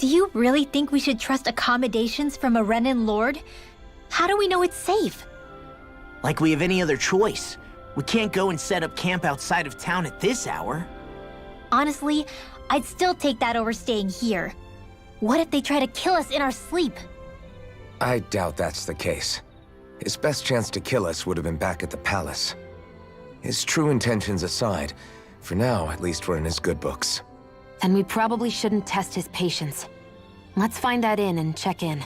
Do you really think we should trust accommodations from a Renan Lord? How do we know it's safe? Like we have any other choice. We can't go and set up camp outside of town at this hour. Honestly, I'd still take that over staying here. What if they try to kill us in our sleep? I doubt that's the case. His best chance to kill us would have been back at the palace. His true intentions aside, for now, at least we're in his good books. Then we probably shouldn't test his patience. Let's find that inn and check in.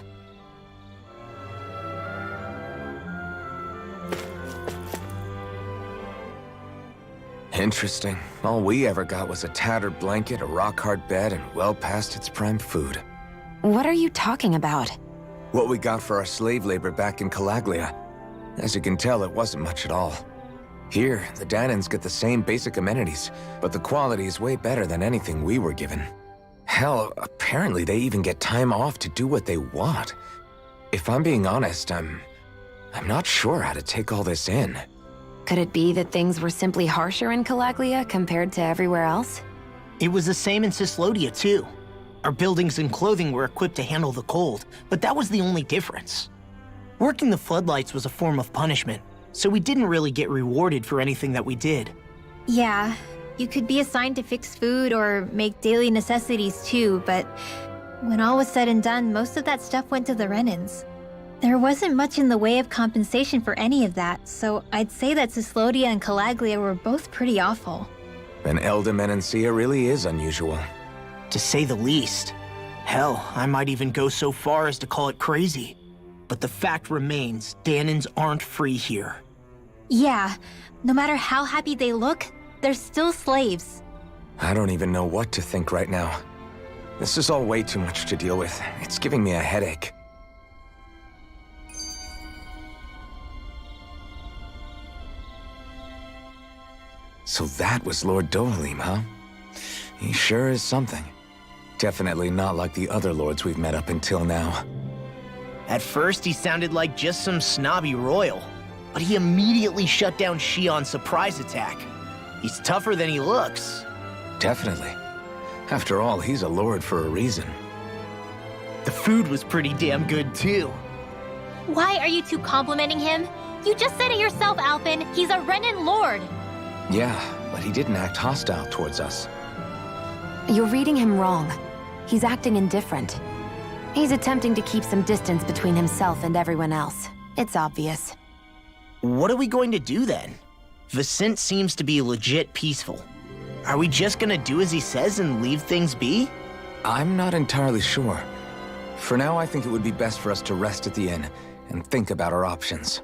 Interesting. All we ever got was a tattered blanket, a rock-hard bed, and well past its prime food. What are you talking about? What we got for our slave labor back in Calaglia. As you can tell, it wasn't much at all. Here, the Danans get the same basic amenities, but the quality is way better than anything we were given. Hell, apparently they even get time off to do what they want. If I'm being honest, I'm not sure how to take all this in. Could it be that things were simply harsher in Calaglia compared to everywhere else? It was the same in Cyslodia, too. Our buildings and clothing were equipped to handle the cold, but that was the only difference. Working the floodlights was a form of punishment, so we didn't really get rewarded for anything that we did. Yeah, you could be assigned to fix food or make daily necessities too, but when all was said and done, most of that stuff went to the Renans. There wasn't much in the way of compensation for any of that, so I'd say that Cyslodia and Calaglia were both pretty awful. And Elda Menancia really is unusual. To say the least. Hell, I might even go so far as to call it crazy. But the fact remains, Danans aren't free here. Yeah, no matter how happy they look, they're still slaves. I don't even know what to think right now. This is all way too much to deal with. It's giving me a headache. So that was Lord Dohalim, huh? He sure is something. Definitely not like the other lords we've met up until now. At first, he sounded like just some snobby royal, but he immediately shut down Shion's surprise attack. He's tougher than he looks. Definitely. After all, he's a lord for a reason. The food was pretty damn good, too. Why are you two complimenting him? You just said it yourself, Alphen. He's a Renan Lord. Yeah, but he didn't act hostile towards us. You're reading him wrong. He's acting indifferent. He's attempting to keep some distance between himself and everyone else. It's obvious. What are we going to do then? Vicente seems to be legit peaceful. Are we just gonna do as he says and leave things be? I'm not entirely sure. For now, I think it would be best for us to rest at the inn and think about our options.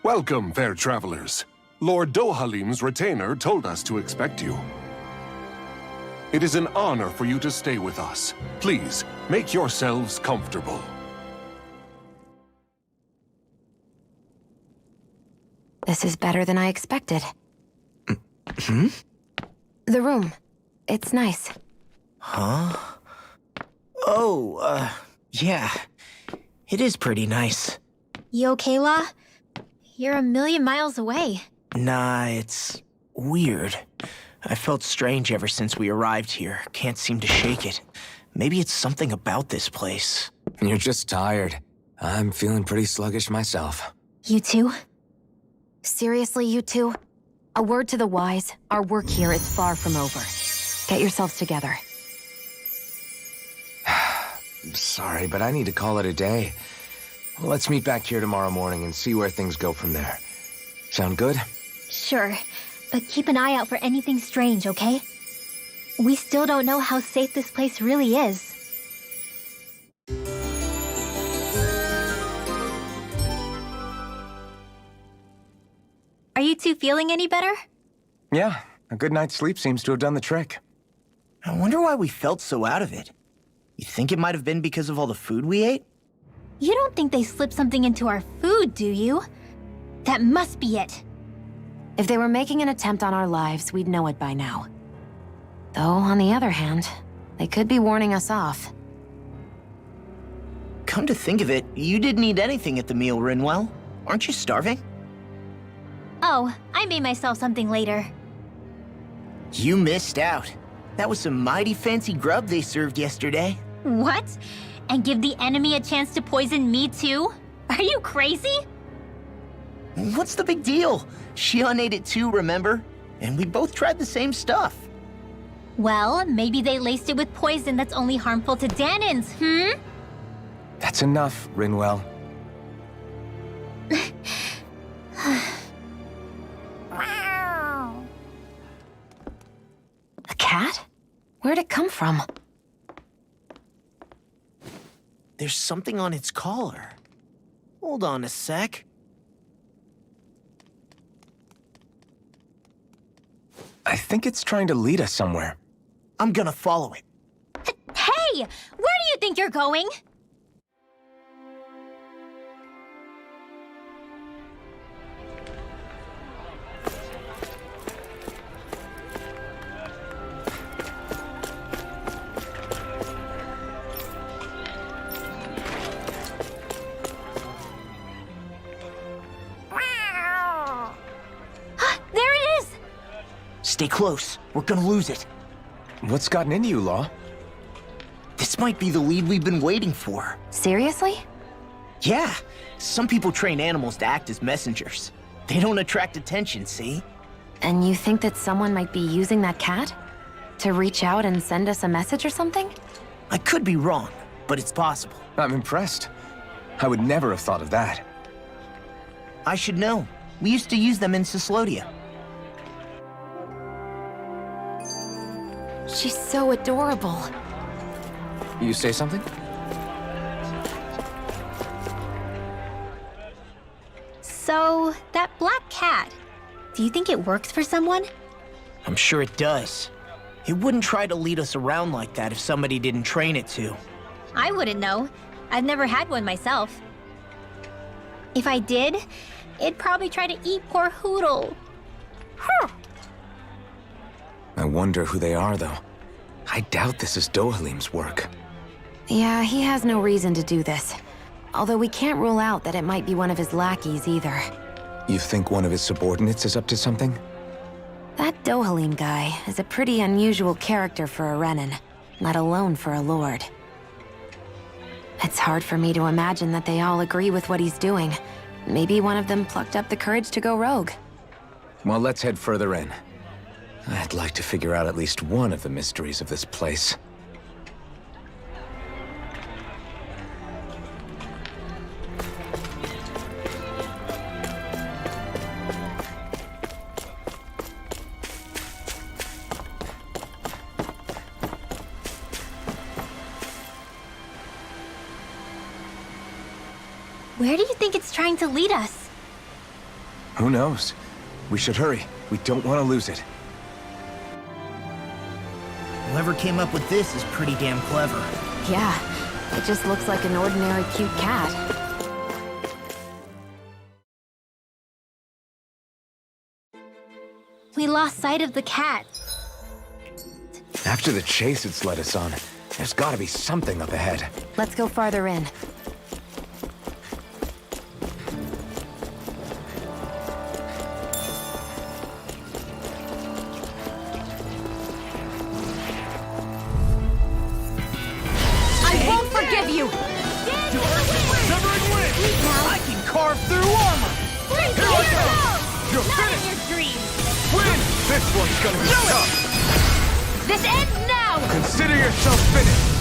Welcome, fair travelers. Lord Dohalim's retainer told us to expect you. It is an honor for you to stay with us. Please, make yourselves comfortable. This is better than I expected. The room. It's nice. Huh? Oh, yeah. It is pretty nice. You okay, La? You're a million miles away. Nah, it's weird. I felt strange ever since we arrived here. Can't seem to shake it. Maybe it's something about this place. You're just tired. I'm feeling pretty sluggish myself. You too? Seriously, you two? A word to the wise, our work here is far from over. Get yourselves together. Sorry, but I need to call it a day. Let's meet back here tomorrow morning and see where things go from there. Sound good? Sure, but keep an eye out for anything strange, okay? We still don't know how safe this place really is. Are you two feeling any better? Yeah, a good night's sleep seems to have done the trick. I wonder why we felt so out of it. You think it might have been because of all the food we ate? You don't think they slipped something into our food, do you? That must be it. If they were making an attempt on our lives, we'd know it by now. Though, on the other hand, they could be warning us off. Come to think of it, you didn't eat anything at the meal, Rinwell. Aren't you starving? Oh, I made myself something later. You missed out. That was some mighty fancy grub they served yesterday. What? And give the enemy a chance to poison me too? Are you crazy? What's the big deal? Shion ate it too, remember? And we both tried the same stuff. Well, maybe they laced it with poison that's only harmful to Danins, That's enough, Rinwell. A cat? Where'd it come from? There's something on its collar. Hold on a sec. I think it's trying to lead us somewhere. I'm gonna follow it. Hey! Where do you think you're going? There it is! Stay close. We're gonna lose it. What's gotten into you, Law? This might be the lead we've been waiting for. Seriously? Yeah, some people train animals to act as messengers. They don't attract attention, see? And you think that someone might be using that cat? To reach out and send us a message or something? I could be wrong, but it's possible. I'm impressed. I would never have thought of that. I should know. We used to use them in Cyslodia. She's so adorable. You say something? So, that black cat, do you think it works for someone? I'm sure it does. It wouldn't try to lead us around like that if somebody didn't train it to. I wouldn't know. I've never had one myself. If I did, it'd probably try to eat poor Hootle. I wonder who they are, though. I doubt this is Dohalim's work. Yeah, he has no reason to do this. Although we can't rule out that it might be one of his lackeys either. You think one of his subordinates is up to something? That Dohalim guy is a pretty unusual character for a Renan, let alone for a lord. It's hard for me to imagine that they all agree with what he's doing. Maybe one of them plucked up the courage to go rogue. Well, let's head further in. I'd like to figure out at least one of the mysteries of this place. Where do you think it's trying to lead us? Who knows? We should hurry. We don't want to lose it. Whoever came up with this is pretty damn clever. Yeah, it just looks like an ordinary cute cat. We lost sight of the cat. After the chase it's led us on, there's gotta be something up ahead. Let's go farther in. I won't forgive you! Severing wind! I can carve through armor! Here I go! You're Not in finished! your dreams! Win! This one's gonna be tough! This ends now! Consider yourself finished!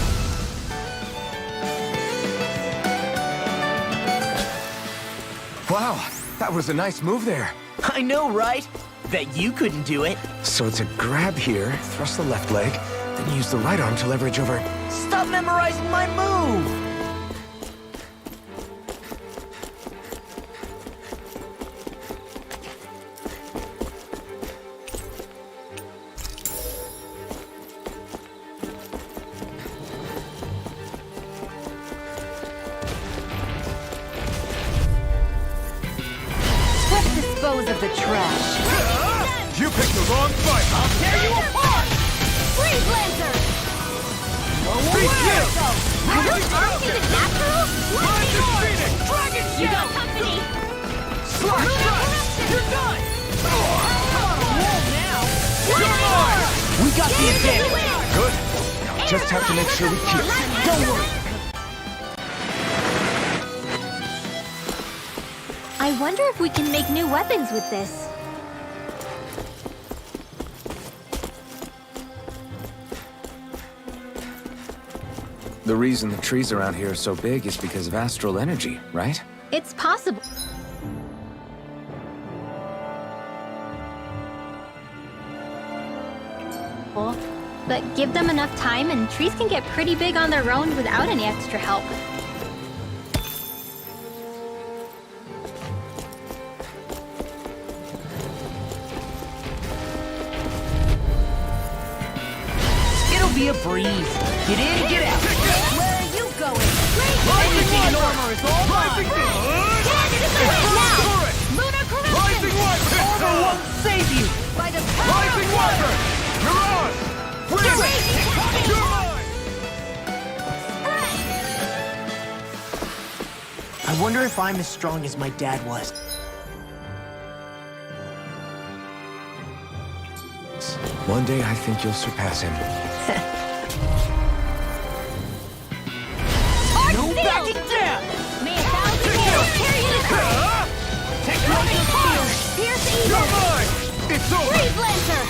Wow, that was a nice move there. I know, right? Bet you couldn't do it. So it's a grab here, thrust the left leg, then use the right arm to leverage over... Stop memorizing my move! Let's dispose of the trash. You picked the wrong fight! I'll tear you apart! Freeze Lancer! Beat you! Are those arms even natural? Lightning Phoenix! Dragon You Shell! got company! Slash strike! You're done! Come on, roll now! You're mine! We got the advantage! Good. Now we just have to make sure we keep it. Don't worry! I wonder if we can make new weapons with this. The reason the trees around here are so big is because of astral energy, right? It's possible. But give them enough time and trees can get pretty big on their own without any extra help. It'll be a breeze. Get in, get out. Where are you going? Anything in armor is all mine. Lunar corruption! Armor won't save you. By the power of Walker! You're on! Win! You're mine! I wonder if I'm as strong as my dad was. One day I think you'll surpass him. No backing down! May a thousand years carry you to Technology field! Pierce the You're evil! mine! It's over! Freeze Lancer!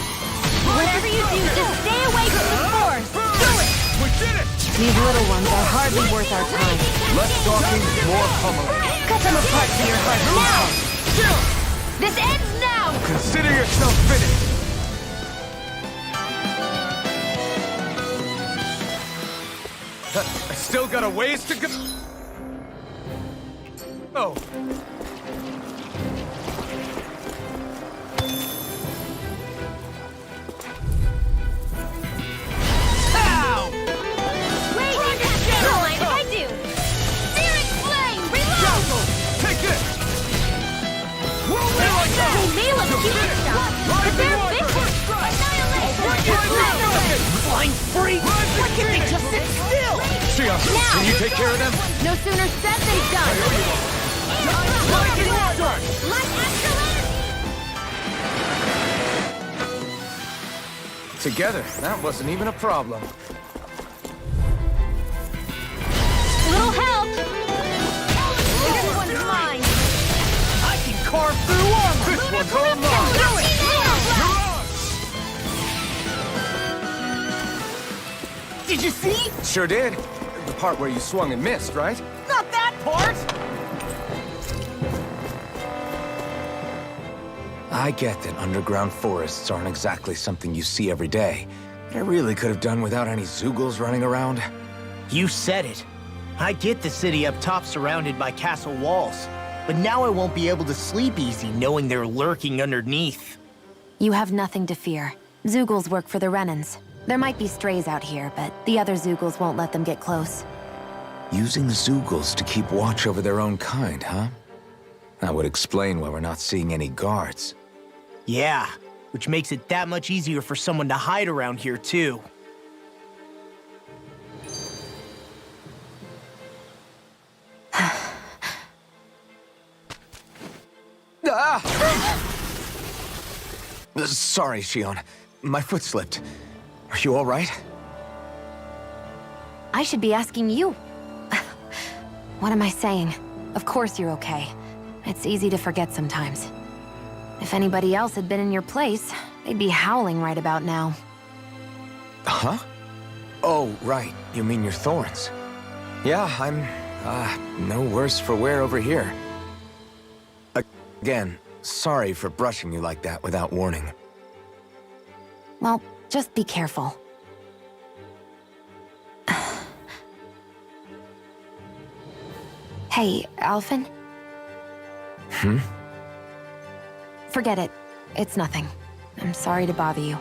Whatever you do, just stay away from the force! Do it! We did it! These little ones are hardly worth our time. Less talking, more pummeling. Cut them apart to your heart now! Chill! This ends now! Consider yourself finished! I still got a ways to go. Oh. Ow! Wait, don't mind if I do! Searing Flame! Reload! Dazzle! Take this! They may look cute and stuff, but they're vicious! Annihilation! Flying freak! Why can't they just sit still? Shia, can you take care of them? No sooner said than done! Lightning Walker! Like astral energy! Together, that wasn't even a problem. Little help! This one's mine! I can carve through armor! This one's all mine! Do it! You're on! Did you see? Sure did. The part where you swung and missed, right? Not that part! I get that underground forests aren't exactly something you see every day, but I really could have done without any Zeugles running around. You said it. I get the city up top surrounded by castle walls. but now I won't be able to sleep easy knowing they're lurking underneath. You have nothing to fear. Zeugles work for the Renans. There might be strays out here, but the other Zeugles won't let them get close. Using Zeugles to keep watch over their own kind, huh? That would explain why we're not seeing any guards. Yeah, which makes it that much easier for someone to hide around here, too. Sorry, Shion. My foot slipped. Are you all right? I should be asking you. What am I saying? Of course you're okay. It's easy to forget sometimes. If anybody else had been in your place, they'd be howling right about now. Huh? Oh, right. You mean your thorns. Yeah, I'm, no worse for wear over here. Again, sorry for brushing you like that without warning. Well, just be careful. Hey, Alphen? Hmm? Forget it. It's nothing. I'm sorry to bother you.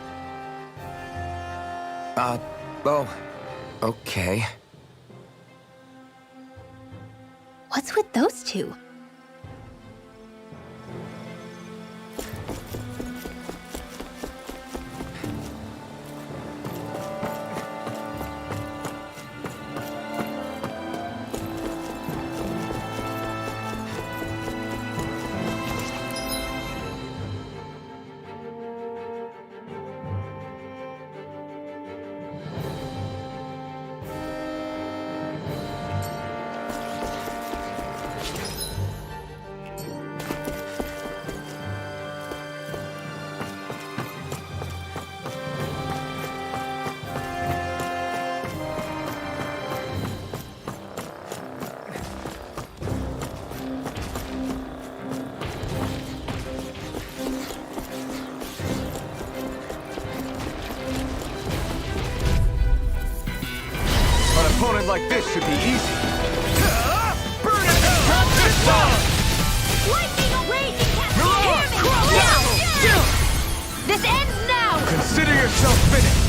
Oh, okay. What's with those two? An opponent like this should be easy. Burn it down! This one! Lightning raging cat! Hear me! Now! This ends now! Consider yourself finished.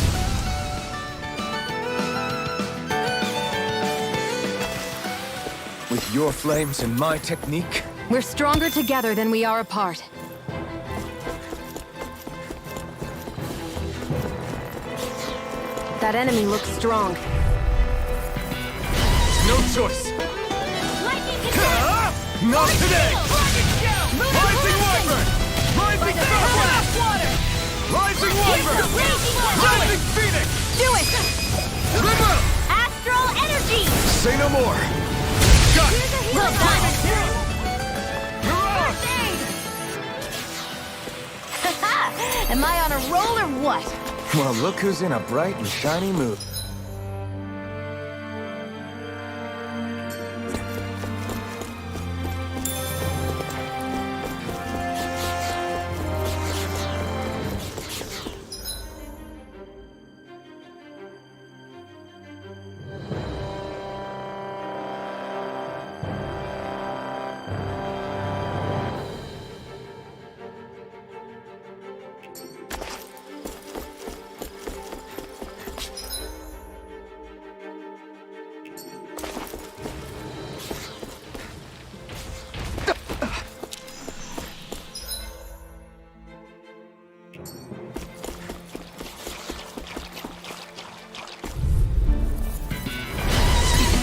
With your flames and my technique, We're stronger together than we are apart. That enemy looks strong. no choice. Lightning Not today! Rising Wyvern! Rising Falcon! Rising Wyvern! Rising Phoenix! Do it! River! Astral energy! Say no more! Got it! Well done! Am I on a roll or what? Well, look who's in a bright and shiny mood.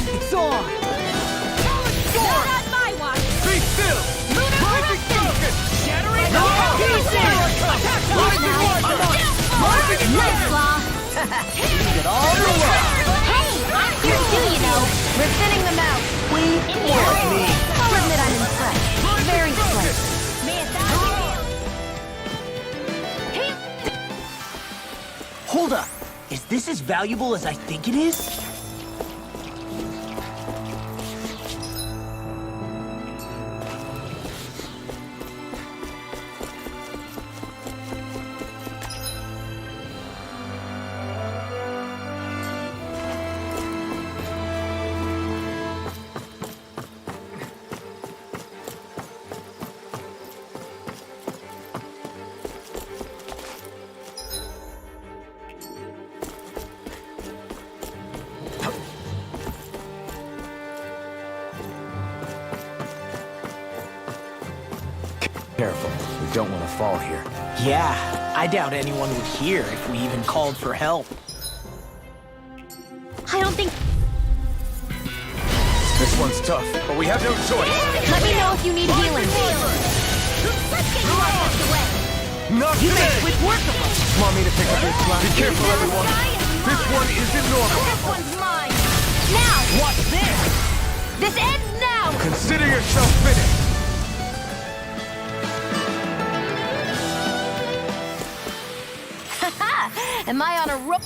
It's on! Not on my watch! Be still! Rising Falcon! Shattering No! Rising Nice, Law! Hey, I'm here too, you know. We're thinning them out. More like me. I'll admit I'm impressed. Very slick. Hold up. Is this as valuable as I think it is? careful. We don't want to fall here. Yeah, I doubt anyone would hear if we even called for help. I don't think... This one's tough, but we have no choice. Let me know if you need healing. Let's get you all tucked away. Not today! Quick work of them! Want me to pick up this slack? Be careful, everyone! This one isn't normal! This one's mine. Now! What's this? This ends now! Consider yourself finished! Am I on a roll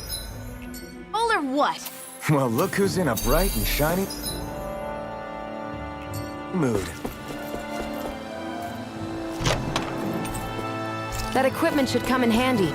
or what? Well, look who's in a bright and shiny mood. That equipment should come in handy.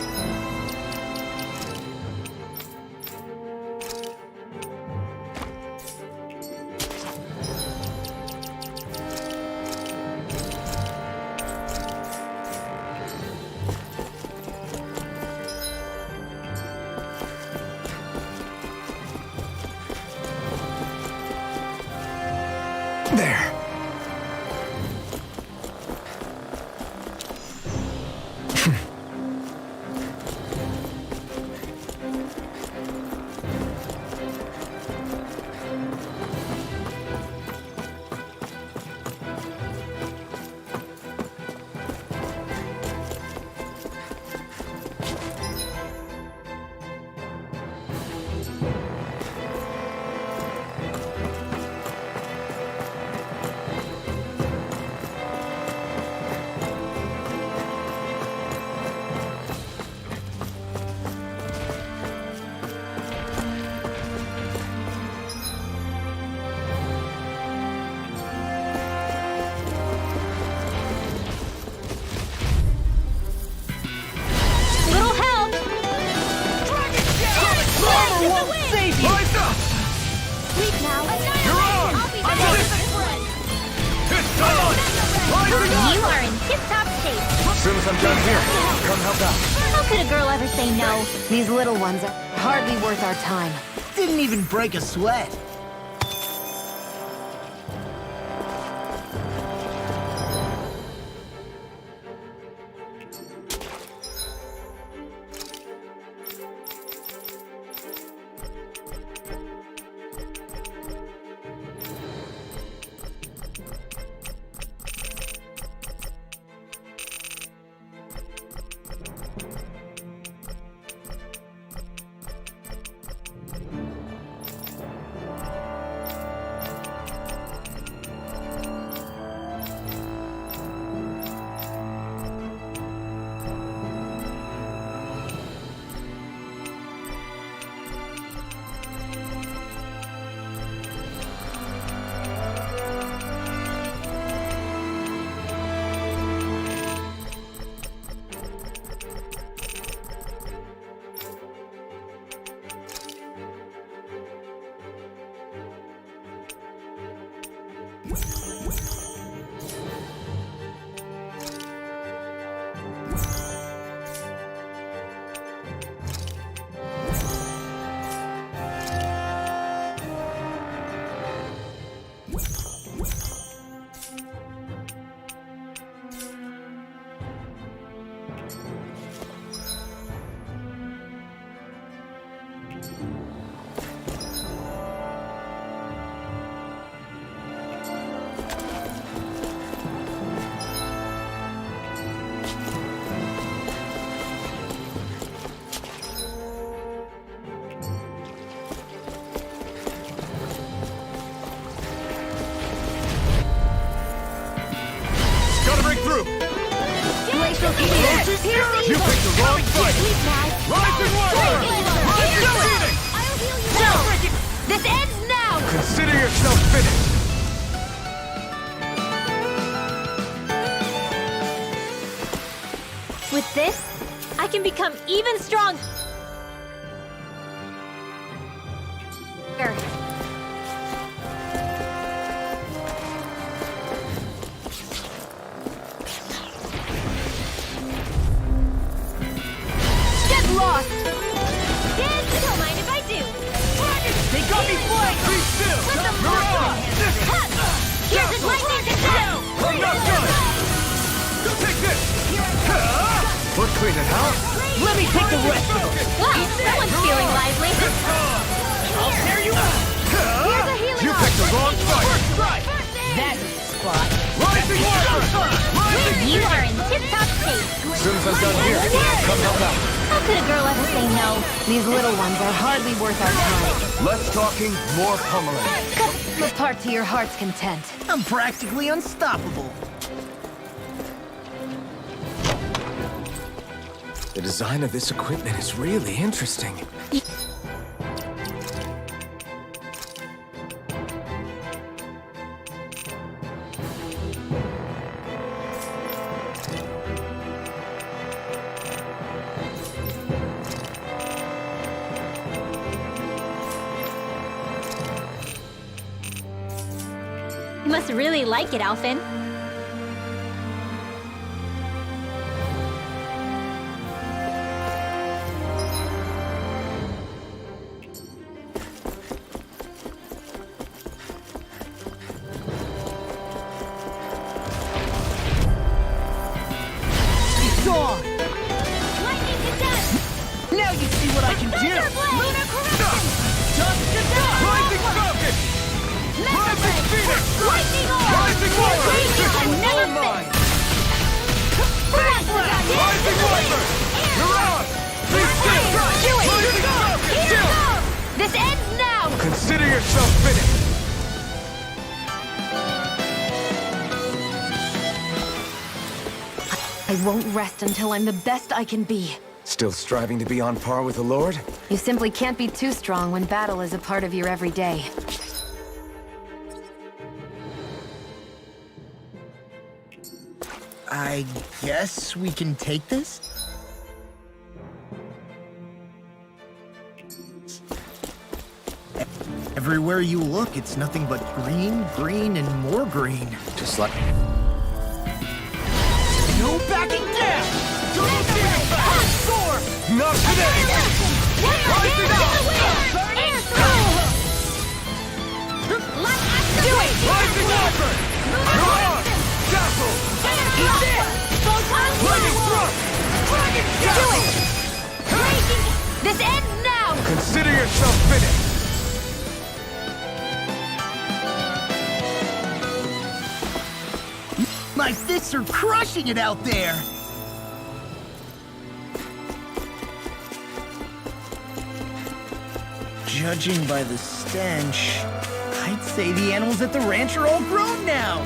There. Little help! Armor won't save you! Rise up! Sleep now. You're on! I'll be I'm back on with it! my friend. It's done! Rising up! You are in tip-top shape. As soon as I'm done here, come help out. How could a girl ever say no? These little ones are hardly worth our time. Didn't even break a sweat. You picked the wrong fight! Rising water! Rising I'll heal you now. This ends now. Consider yourself finished! With this, I can become even stronger. Get lost! Kids, don't mind if I do. They got me flanked! Be still! Let them You're lock on! in. Here's his lightning attack! I'm not done! Go take concentrated, huh? Let me take the rest of them. Wow, someone's feeling lively. I'll tear you up! Here's a healing You picked the wrong fight! That's the spot. Rising Wiper! Rising You are in tip-top shape. As soon as I'm done here, come help out. How could a girl ever say no? These little ones are hardly worth our time. Less talking, more pummeling. Flip part to your heart's content. I'm practically unstoppable. The design of this equipment is really interesting. You must really like it, Alphen. Gone! Lightning to death! Now you see what I can do! Lunar corruption! Dust to dust! Rising Falcon! Rising Phoenix! Lightning orb! Rising Wiper! Radiant This is never all mine! Flash! Rising Wiper! You're out! Please still! Do it! Rising Falcon! Here Still! goes! This ends now! Consider yourself finished! I won't rest until I'm the best I can be. Still striving to be on par with the Lord? You simply can't be too strong when battle is a part of your everyday. I guess we can take this? Everywhere you look, it's nothing but green, green, and more green. Just like... No backing down! Soar! Not today! Rising Do it! Rising Wiper! You're on! Dazzle! Lightning Thrust! Dragon Dazzle! This ends now! Consider yourself finished! My fists are crushing it out there! Judging by the stench, I'd say the animals at the ranch are all grown now!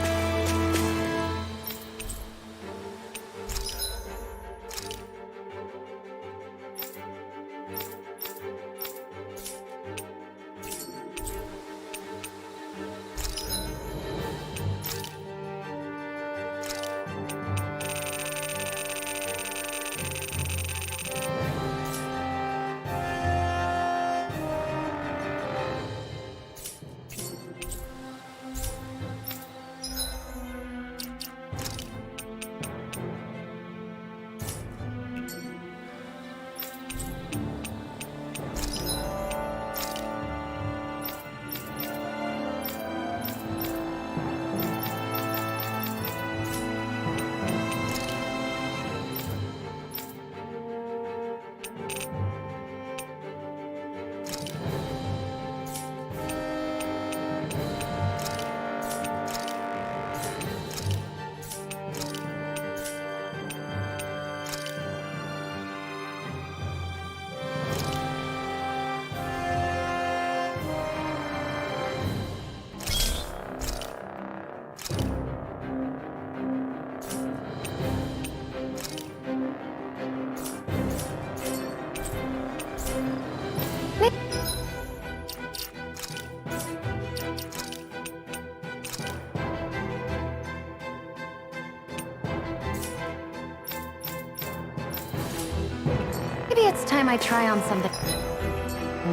Maybe it's time I try on something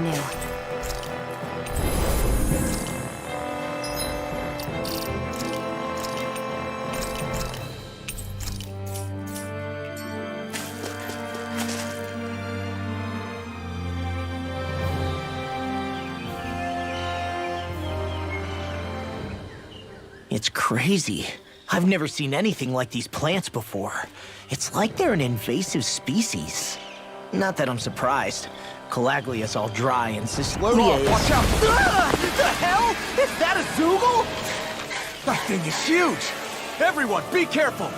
new. It's crazy. I've never seen anything like these plants before. It's like they're an invasive species. Not that I'm surprised. Calaglia's all dry and Cyslodia is... Watch out! The hell? Is that a Zoogle? That thing is huge! Everyone, be careful!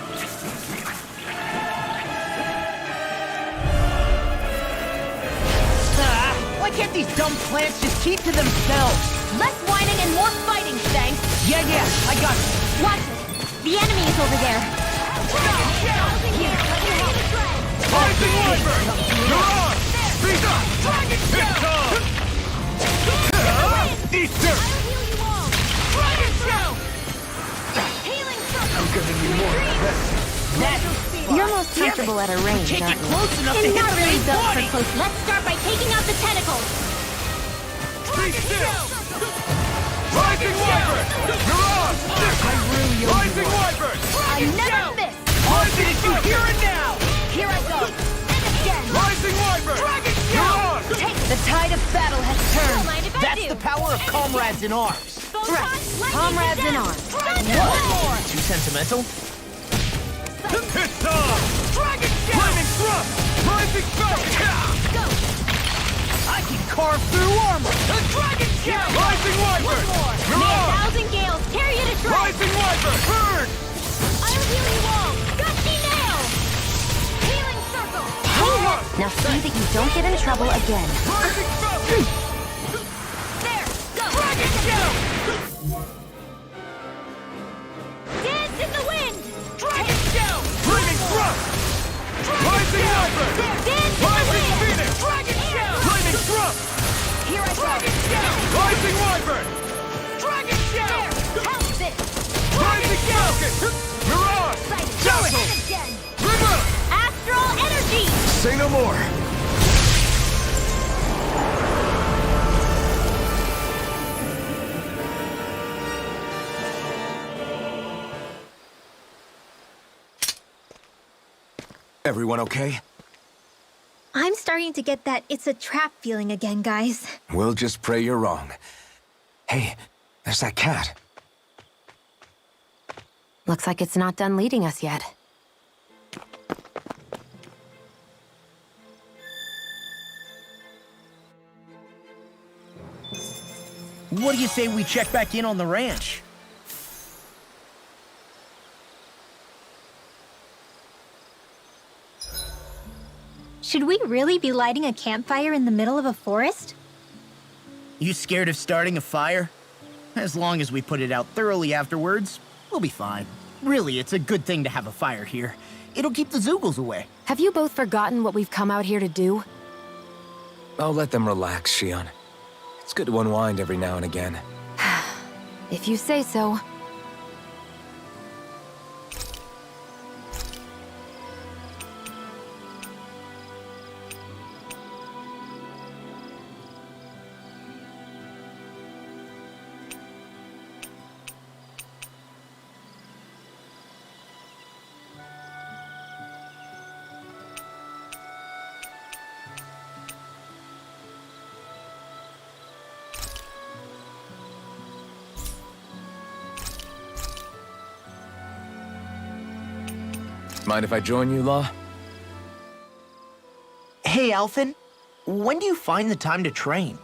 Why can't these dumb plants just keep to themselves? Less whining and more fighting, thanks. Yeah, I got it. Watch it. The enemy is over there. Rising Wyvern! You're on! Speed up! Dragon Shell! Eat dirt! I'm gonna need more of this. You're most comfortable at a range, Take aren't it you? close enough to It's hit not the really main built for body. close. Let's start by taking out the tentacles. Be still! Rising Wyvern! You're on! Rising Wyvern! I never miss. Rising Dragon! Here and now! Here I go. And again. Rising Wyvern! Dragon You're on! The tide of battle has turned. Mind if I That's do? the power of comrades in arms. Right. Comrades in arms. What? Too sentimental? It's on! Dragon Flaming Thrust! Rising Falcon! Go. I can carve through armor. The Dragon Shell! Rising Wyvern! You're May a on! thousand gales carry you to shreds. Rising Wyvern! Burn! I'll heal you all. Gusty nail. Healing circle. Now see that you don't get in trouble again. Rising Falcon! There. Go. Dragon Shell! Dance in the wind. Dragon Shell! Flaming Thrust! Rising Wyvern! Dance in the Rising wind. Phoenix! Dragon Shell! Flaming Thrust! Here I go. Dragon Shell! Rising Wyvern! Dragon Shell! Help this. Rising Falcon! You're on! Dazzle. And again. Trigger! Astral energy. Say no more! Everyone okay? I'm starting to get that it's a trap feeling again, guys. We'll just pray you're wrong. Hey, there's that cat. Looks like it's not done leading us yet. What do you say we check back in on the ranch? Should we really be lighting a campfire in the middle of a forest? You scared of starting a fire? As long as we put it out thoroughly afterwards, we'll be fine. Really, it's a good thing to have a fire here. It'll keep the Zoogles away. Have you both forgotten what we've come out here to do? I'll let them relax, Shion. It's good to unwind every now and again. If you say so. Mind if I join you, Law? Hey, Alphen. When do you find the time to train?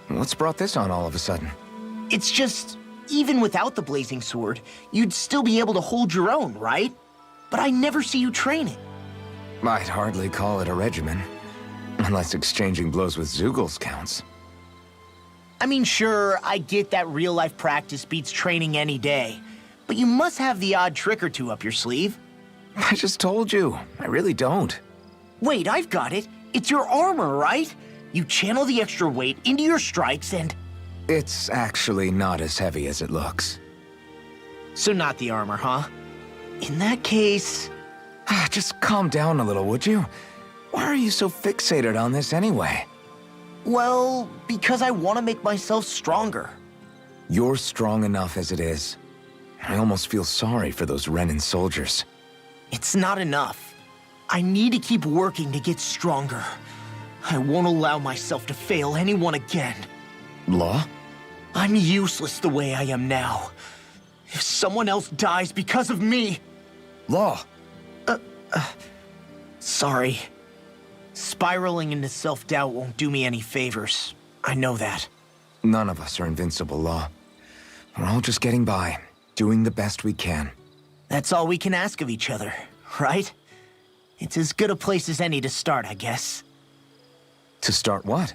What's brought this on all of a sudden? It's just, even without the blazing sword, you'd still be able to hold your own, right? But I never see you training. I'd hardly call it a regimen. Unless exchanging blows with Zoogles counts. I mean, sure, I get that real-life practice beats training any day. But you must have the odd trick or two up your sleeve. I just told you. I really don't. Wait, I've got it. It's your armor, right? You channel the extra weight into your strikes and... It's actually not as heavy as it looks. So not the armor, huh? In that case... Just calm down a little, would you? Why are you so fixated on this anyway? Well, because I want to make myself stronger. You're strong enough as it is. I almost feel sorry for those Renan soldiers. It's not enough. I need to keep working to get stronger. I won't allow myself to fail anyone again. Law? I'm useless the way I am now. If someone else dies because of me... Law, Sorry. Spiraling into self-doubt won't do me any favors. I know that. none of us are invincible, Law. We're all just getting by, doing the best we can. That's all we can ask of each other, right? It's as good a place as any to start, I guess. To start what?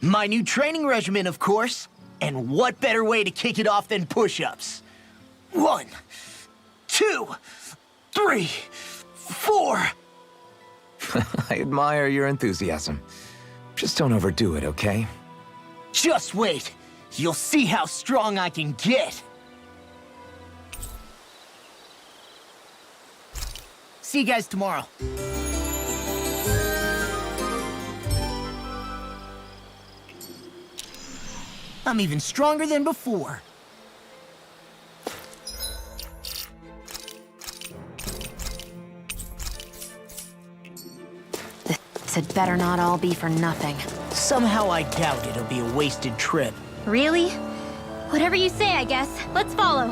My new training regimen, of course. And what better way to kick it off than push-ups? 1, 2, 3, 4. I admire your enthusiasm. Just don't overdo it, okay? Just wait. You'll see how strong I can get. See you guys tomorrow. I'm even stronger than before. This had better not all be for nothing. Somehow I doubt it'll be a wasted trip. Really? Whatever you say, I guess. Let's follow.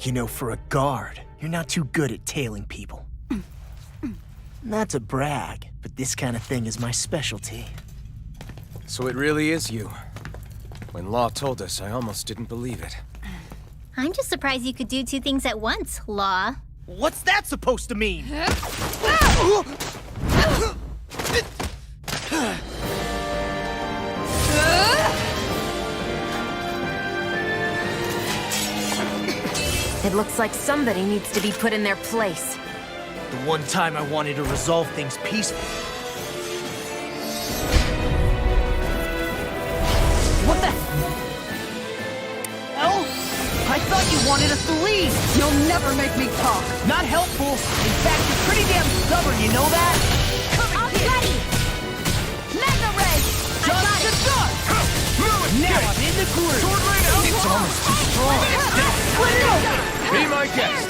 You know, for a guard, you're not too good at tailing people. Not to brag, but this kind of thing is my specialty. So it really is you. When Law told us, I almost didn't believe it. I'm just surprised you could do two things at once, Law. What's that supposed to mean? It looks like somebody needs to be put in their place. The one time I wanted to resolve things peacefully. What the hell? I thought you wanted us to leave! You'll never make me talk. Not helpful. In fact, you're pretty damn stubborn, you know that? I'm ready! Mega Ray! I got it! Now I'm in the groove! It's almost too strong. Be my guest!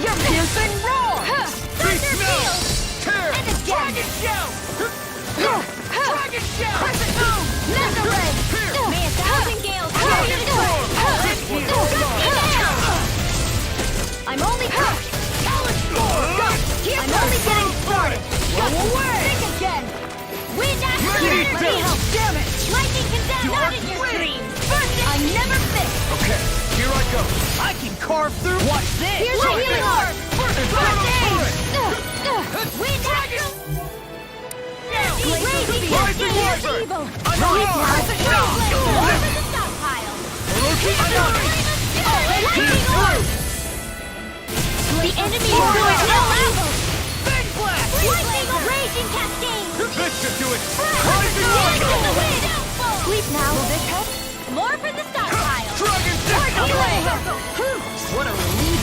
You're piercing roar. Thunder Field! Tear! And again! Dragon shell. Mega Ray! May 1,000 gales carry you through! I'm only I'm only getting started! Go away. Think again! Wind after energy! Damn it. Lightning can dash out in your dreams! I never miss! Okay, here I go. I can carve through. Watch this! Here's your healing orb! First aid! Wind after... Blazing Rising Cascade Wyvern! evil! I'm on! Over the stockpile! Lightning orb! The enemy is going to evil! Big blast! Lightning raging cascade! This should do it! Rising Rising the wind! Sleep now! Will this help? More for the stockpile! Dragon What a relief!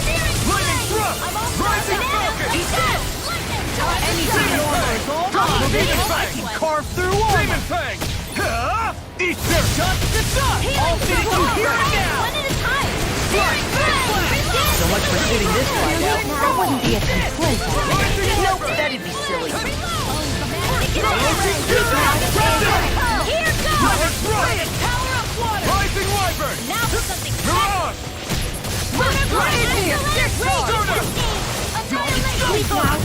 Lightning thrust! Rising Falcon! Anything in order is all mine! I can carve through all Demon Fang! Eat their Shut this up! I'll finish you here and now! One at a time! So much for sitting this fight out. That wouldn't be a complaint. Nope, that'd be silly. Here goes! Power of water! Rising Wyvern! Now for something Mirage!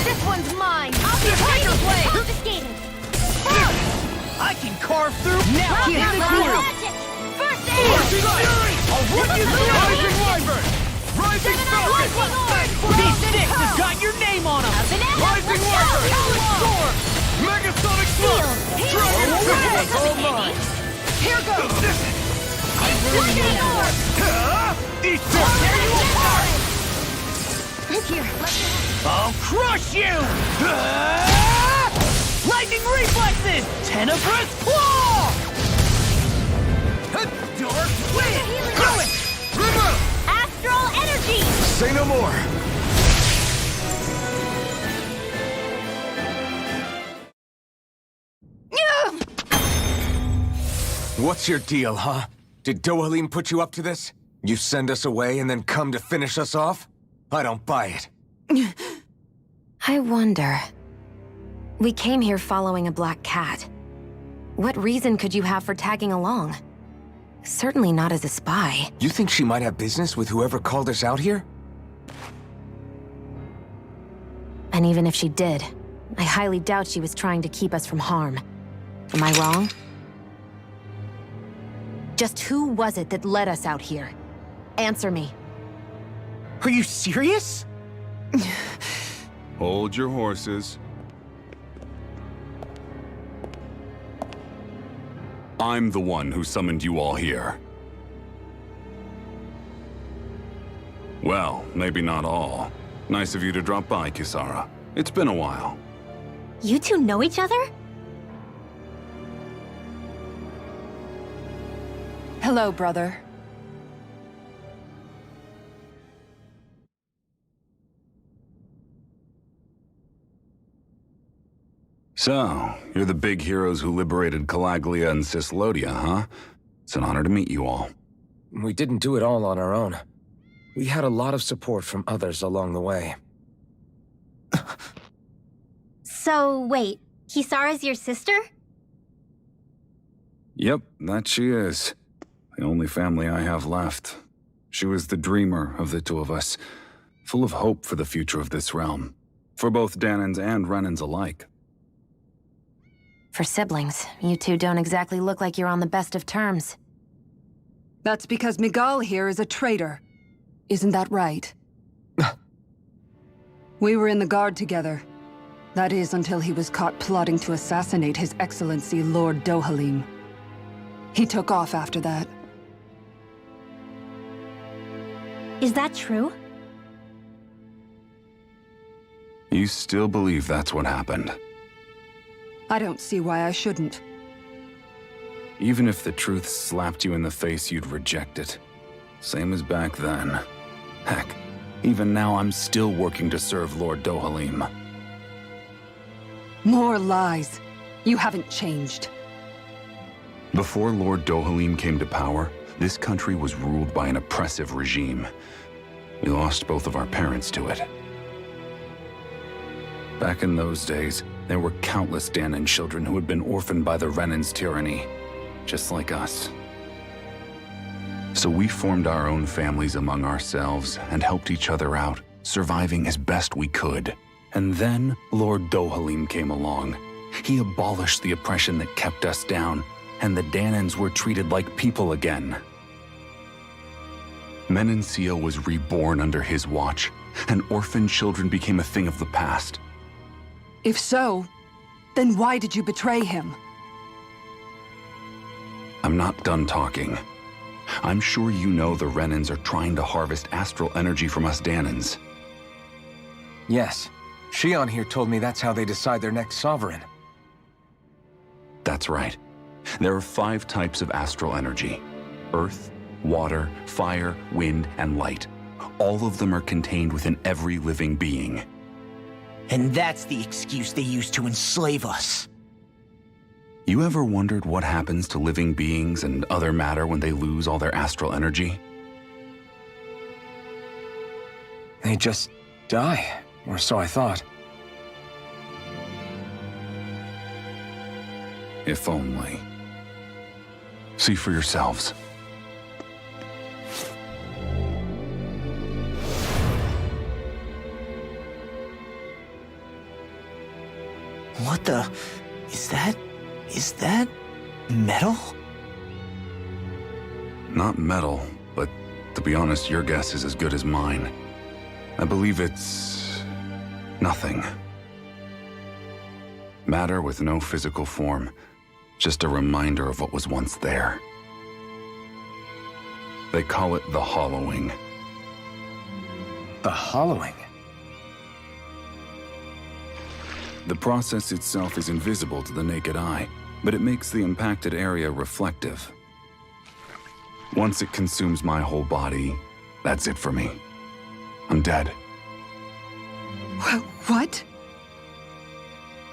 This one's mine! I'll be Tiger Blade! Confiscated! I can carve through. Now Rock get out in the loud groove. magic! First aid! Rising Fury! I'll run you through! Rising Wyvern! Rising Falcon! These sticks have got your name on them. Rising Wyvern! Storm! Megasonic Slug! Dragon Fang! All mine! Here goes. Lightning orb! Eat this! Here. I'll crush you. Lightning reflexes. Tenebrous claw. Dark wind. Do it. River! Astral energy! Say no more! What's your deal, huh? Did Dohalim put you up to this? You send us away and then come to finish us off? I don't buy it. I wonder. We came here following a black cat. What reason could you have for tagging along? Certainly not as a spy. You think she might have business with whoever called us out here? And even if she did, I highly doubt she was trying to keep us from harm. Am I wrong? Just who was it that led us out here? Answer me. Are you serious? Hold your horses. I'm the one who summoned you all here. Well, maybe not all. Nice of you to drop by, Kisara. It's been a while. You two know each other? Hello, brother. So, you're the big heroes who liberated Calaglia and Cislodia, huh? It's an honor to meet you all. We didn't do it all on our own. We had a lot of support from others along the way. So, wait, Kisara's your sister? Yep, that she is. The only family I have left. She was the dreamer of the two of us, full of hope for the future of this realm, for both Dahnans and Renans alike. For siblings, you two don't exactly look like you're on the best of terms. That's because Miguel here is a traitor. Isn't that right? We were in the Guard together. That is, until he was caught plotting to assassinate His Excellency Lord Dohalim. He took off after that. Is that true? You still believe that's what happened? I don't see why I shouldn't. Even if the truth slapped you in the face, you'd reject it. Same as back then. Heck, even now I'm still working to serve Lord Dohalim. More lies. You haven't changed. Before Lord Dohalim came to power, this country was ruled by an oppressive regime. We lost both of our parents to it. Back in those days, there were countless Dahnan children who had been orphaned by the Renan's tyranny, just like us. So we formed our own families among ourselves and helped each other out, surviving as best we could. And then Lord Dohalim came along. He abolished the oppression that kept us down, and the Dahnans were treated like people again. Menancia was reborn under his watch, and orphaned children became a thing of the past. If so, then why did you betray him? I'm not done talking. I'm sure you know the Renans are trying to harvest astral energy from us Dahnans. Yes. Shion here told me that's how they decide their next sovereign. That's right. There are 5 types of astral energy: earth, water, fire, wind, and light. All of them are contained within every living being. And that's the excuse they use to enslave us. You ever wondered what happens to living beings and other matter when they lose all their astral energy? They just die, or so I thought. If only. See for yourselves. What the... Is that... metal? Not metal, but to be honest, your guess is as good as mine. I believe it's... nothing. Matter with no physical form. Just a reminder of what was once there. They call it the hollowing. The hollowing? The process itself is invisible to the naked eye, but it makes the impacted area reflective. Once it consumes my whole body, that's it for me. I'm dead. What?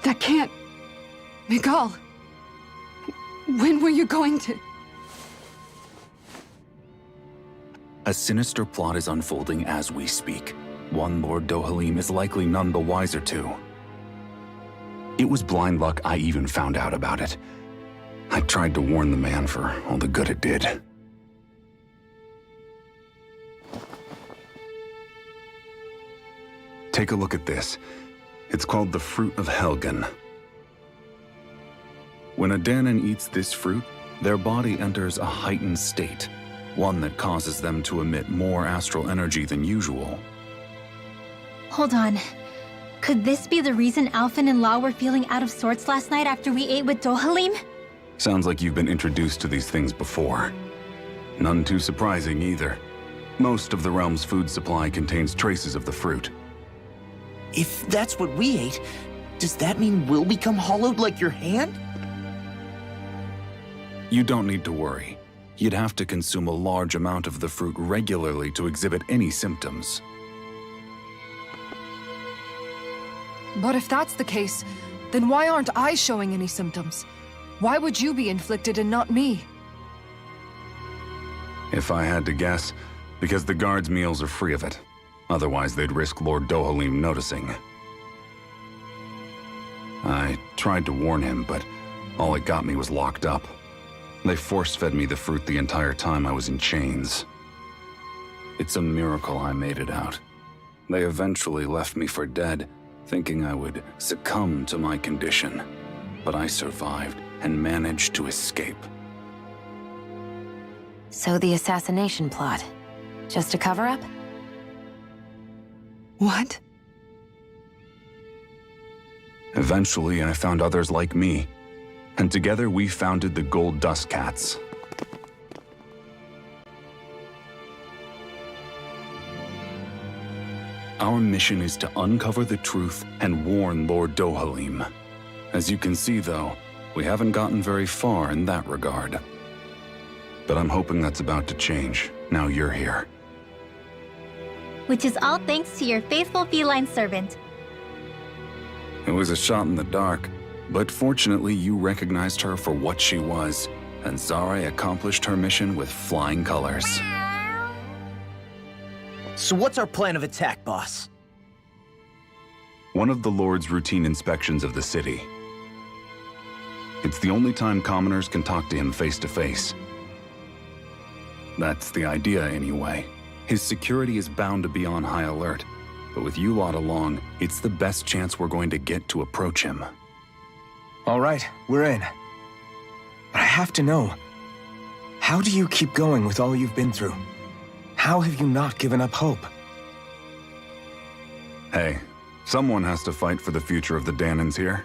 That can't... Miguel! When were you going to... A sinister plot is unfolding as we speak. One Lord Dohalim is likely none the wiser to. It was blind luck I even found out about it. I tried to warn the man for all the good it did. Take a look at this. It's called the Fruit of Helgen. When a Dahnan eats this fruit, their body enters a heightened state, one that causes them to emit more astral energy than usual. Hold on. Could this be the reason Alphen and Law were feeling out of sorts last night after we ate with Dohalim? Sounds like you've been introduced to these things before. None too surprising either. Most of the realm's food supply contains traces of the fruit. If that's what we ate, does that mean we'll become hollowed like your hand? You don't need to worry. You'd have to consume a large amount of the fruit regularly to exhibit any symptoms. But if that's the case, then why aren't I showing any symptoms? Why would you be inflicted and not me? If I had to guess, because the guards' meals are free of it. Otherwise, they'd risk Lord Dohalim noticing. I tried to warn him, but all it got me was locked up. They force-fed me the fruit the entire time I was in chains. It's a miracle I made it out. They eventually left me for dead, thinking I would succumb to my condition. But I survived and managed to escape. So the assassination plot, just a cover-up? What? Eventually, I found others like me, and together we founded the Gold Dust Cats. Our mission is to uncover the truth and warn Lord Dohalim. As you can see, though, we haven't gotten very far in that regard. But I'm hoping that's about to change, now you're here. Which is all thanks to your faithful feline servant. It was a shot in the dark, but fortunately you recognized her for what she was, and Zare accomplished her mission with flying colors. So what's our plan of attack, boss? One of the Lord's routine inspections of the city. It's the only time commoners can talk to him face to face. That's the idea, anyway. His security is bound to be on high alert, but with you lot along, it's the best chance we're going to get to approach him. All right, we're in. But I have to know, how do you keep going with all you've been through? How have you not given up hope? Hey, someone has to fight for the future of the Dahnans here.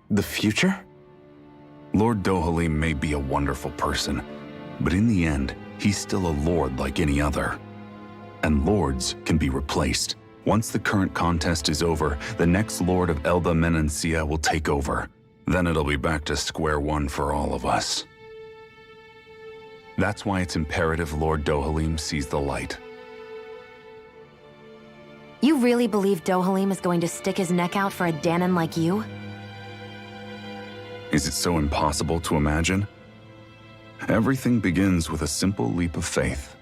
The future? Lord Dohalim may be a wonderful person, but in the end, he's still a lord like any other. And lords can be replaced. Once the current contest is over, the next lord of Elba Menancia will take over. Then it'll be back to square one for all of us. That's why it's imperative Lord Dohalim sees the light. You really believe Dohalim is going to stick his neck out for a Dahnan like you? Is it so impossible to imagine? Everything begins with a simple leap of faith.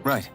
Right.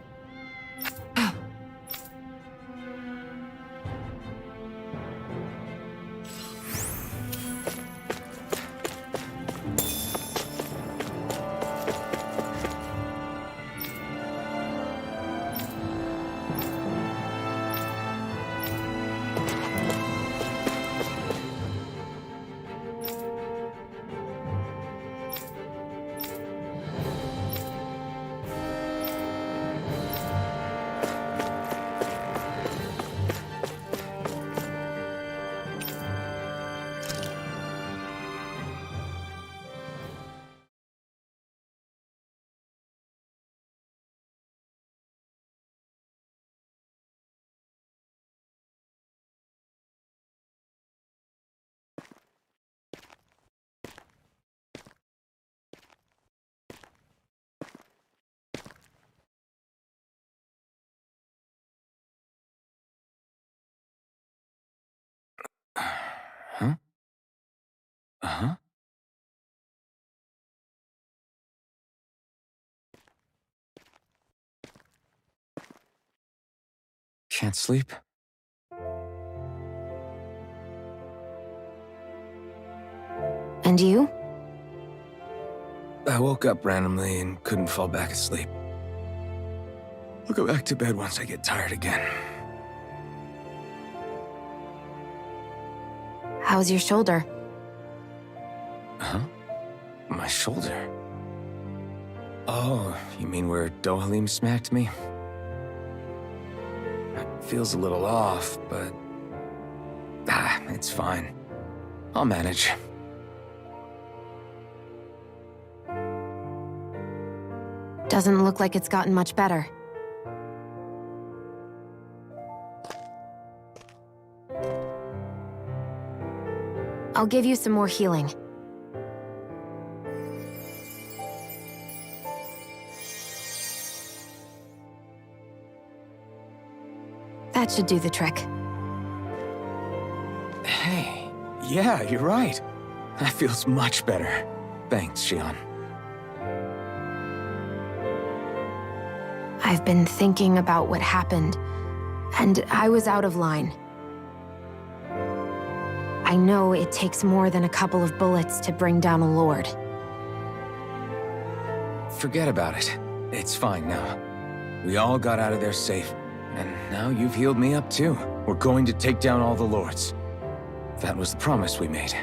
Huh? Uh-huh. Can't sleep? And you? I woke up randomly and couldn't fall back asleep. I'll go back to bed once I get tired again. How's your shoulder? Huh? My shoulder? Oh, you mean where Dohalim smacked me? It feels a little off, but... it's fine. I'll manage. Doesn't look like it's gotten much better. I'll give you some more healing. That should do the trick. Hey, yeah, you're right. That feels much better. Thanks, Xion. I've been thinking about what happened, and I was out of line. I know it takes more than a couple of bullets to bring down a lord. Forget about it. It's fine now. We all got out of there safe, and now you've healed me up too. We're going to take down all the lords. That was the promise we made,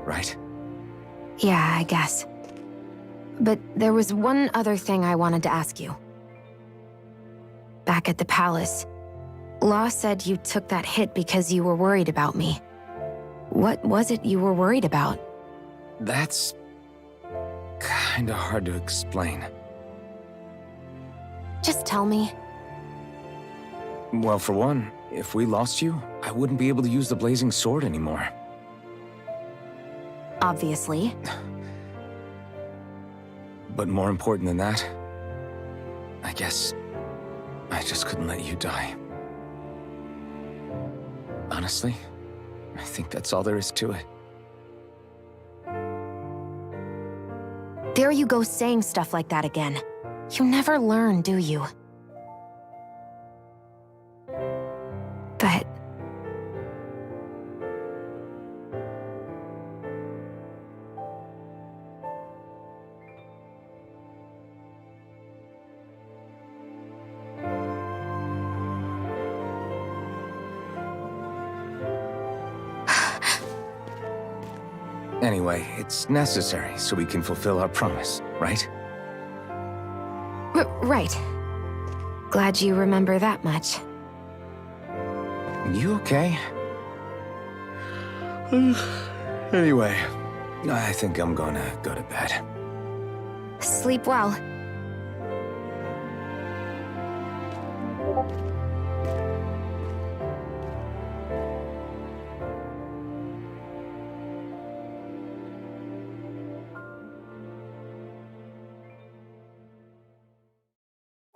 right? Yeah, I guess. But there was one other thing I wanted to ask you. Back at the palace, Law said you took that hit because you were worried about me. What was it you were worried about? That's... kinda hard to explain. Just tell me. Well, for one, if we lost you, I wouldn't be able to use the blazing sword anymore. Obviously. But more important than that, I guess I just couldn't let you die. Honestly, I think that's all there is to it. There you go saying stuff like that again. You never learn, do you? But... Anyway, it's necessary so we can fulfill our promise, right? Right. Glad you remember that much. You okay? Anyway, I think I'm gonna go to bed. Sleep well.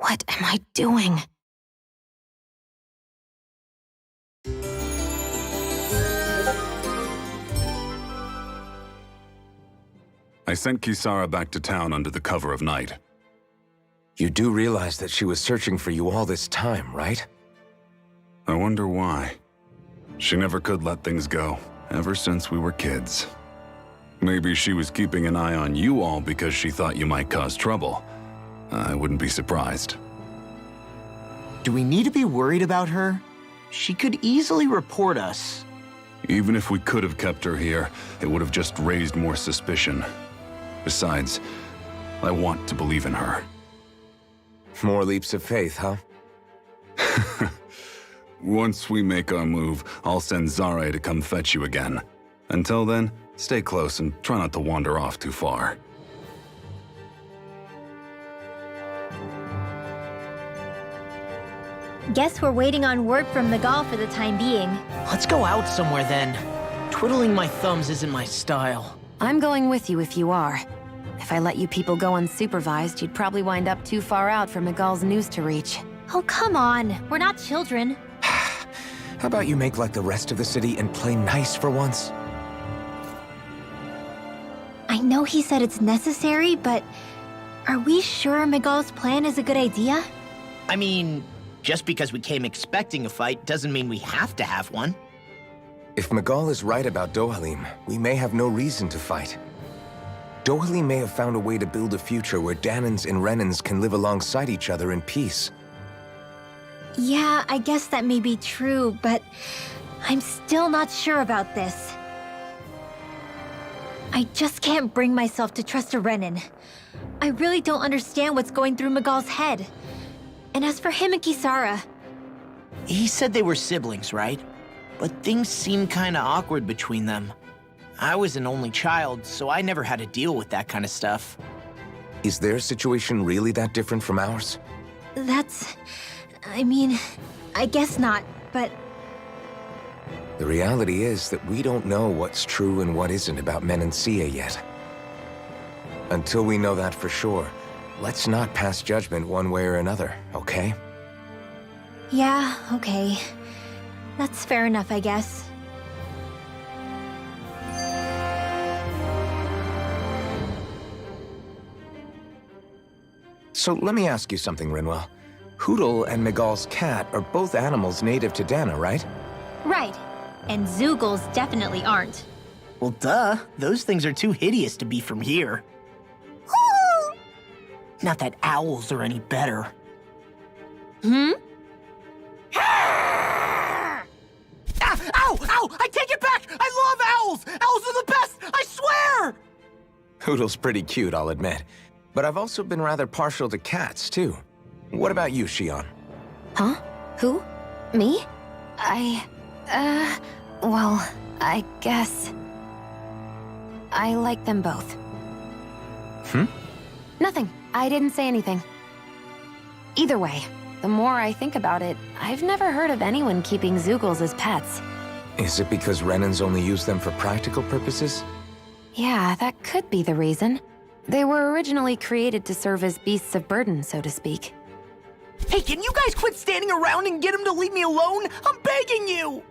What am I doing? I sent Kisara back to town under the cover of night. You do realize that she was searching for you all this time, right? I wonder why. She never could let things go, ever since we were kids. Maybe she was keeping an eye on you all because she thought you might cause trouble. I wouldn't be surprised. Do we need to be worried about her? She could easily report us. Even if we could have kept her here, it would have just raised more suspicion. Besides, I want to believe in her. More leaps of faith, huh? Once we make our move, I'll send Zare to come fetch you again. Until then, stay close and try not to wander off too far. Guess we're waiting on word from Miguel for the time being. Let's go out somewhere then. Twiddling my thumbs isn't my style. I'm going with you if you are. If I let you people go unsupervised, you'd probably wind up too far out for Miguel's news to reach. Oh, come on. We're not children. How about you make like the rest of the city and play nice for once? I know he said it's necessary, but are we sure Miguel's plan is a good idea? I mean, just because we came expecting a fight doesn't mean we have to have one. If Miguel is right about Dohalim, we may have no reason to fight. Dohalim may have found a way to build a future where Dahnans and Renans can live alongside each other in peace. Yeah, I guess that may be true, but I'm still not sure about this. I just can't bring myself to trust a Renan. I really don't understand what's going through Miguel's head. And as for him and Kisara, He said they were siblings, right? But things seemed kinda awkward between them. I was an only child, so I never had to deal with that kind of stuff. Is their situation really that different from ours? I mean, I guess not, but The reality is that we don't know what's true and what isn't about Menancia yet. Until we know that for sure, let's not pass judgment one way or another, okay? yeah, okay. That's fair enough, I guess. So let me ask you something, Rinwell. Hootle and Miguel's cat are both animals native to Dahna, right? Right. And Zoogles definitely aren't. Well, duh. Those things are too hideous to be from here. Not that owls are any better. Hmm? Ah! Ow! Ow! I take it back! I love owls! Owls are the best! I swear! Hootle's pretty cute, I'll admit. But I've also been rather partial to cats, too. What about you, Shion? Huh? Who? Me? Well, I guess... I like them both. Nothing. I didn't say anything. Either way, the more I think about it, I've never heard of anyone keeping Zoogles as pets. Is it because Renans only use them for practical purposes? Yeah, that could be the reason. They were originally created to serve as beasts of burden, so to speak. Hey, can you guys quit standing around and get him to leave me alone? I'm begging you!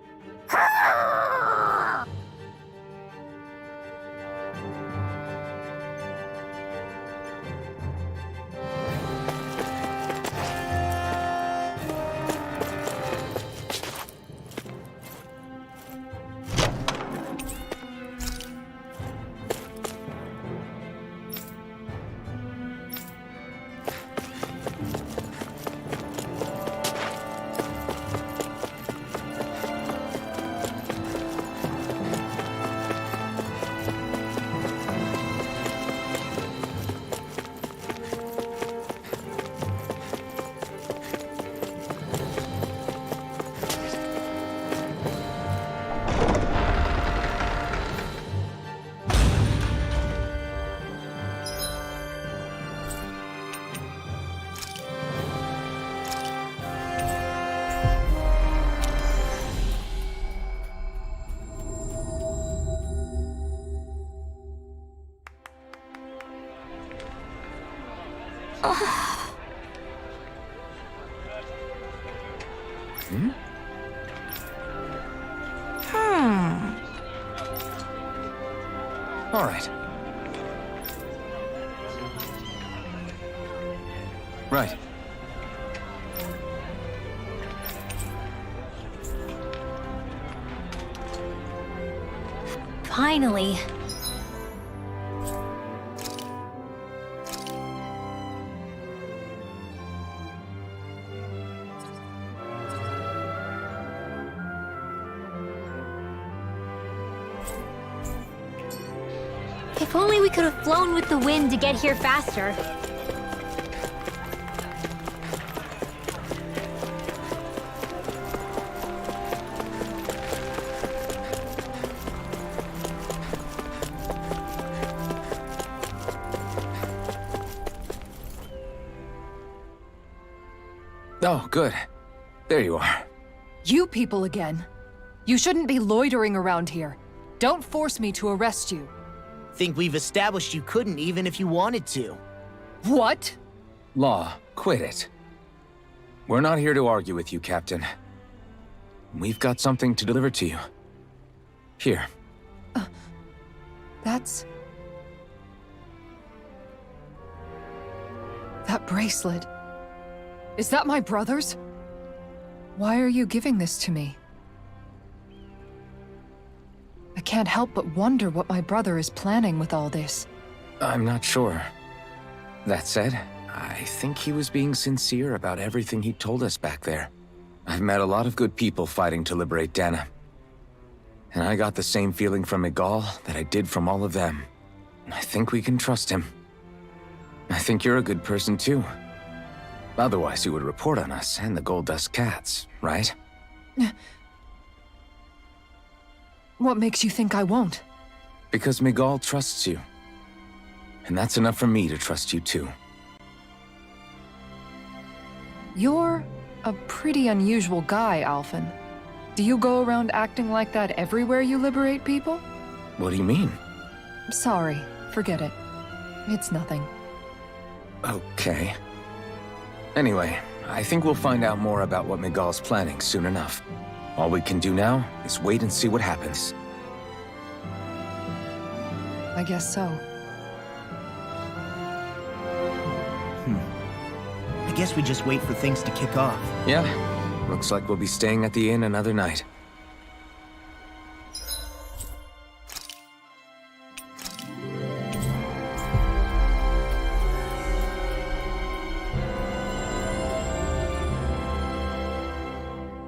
All right. Right. Finally. If only we could have flown with the wind to get here faster. Oh, good. There you are. You people again. You shouldn't be loitering around here. Don't force me to arrest you. Think we've established you couldn't even if you wanted to. What? Law, quit it. We're not here to argue with you, Captain. We've got something to deliver to you. Here. That's... That bracelet. Is that my brother's? Why are you giving this to me? I can't help but wonder what my brother is planning with all this. I'm not sure. That said, I think he was being sincere about everything he told us back there. I've met a lot of good people fighting to liberate Dana. And I got the same feeling from Miguel that I did from all of them. I think we can trust him. I think you're a good person too. Otherwise you would report on us and the Gold Dust Cats, right? What makes you think I won't? Because Miguel trusts you. And that's enough for me to trust you too. You're a pretty unusual guy, Alphen. Do you go around acting like that everywhere you liberate people? What do you mean? Sorry, forget it. It's nothing. Okay. Anyway, I think we'll find out more about what Miguel's planning soon enough. All we can do now is wait and see what happens. I guess so. I guess we just wait for things to kick off. Yeah, looks like we'll be staying at the inn another night.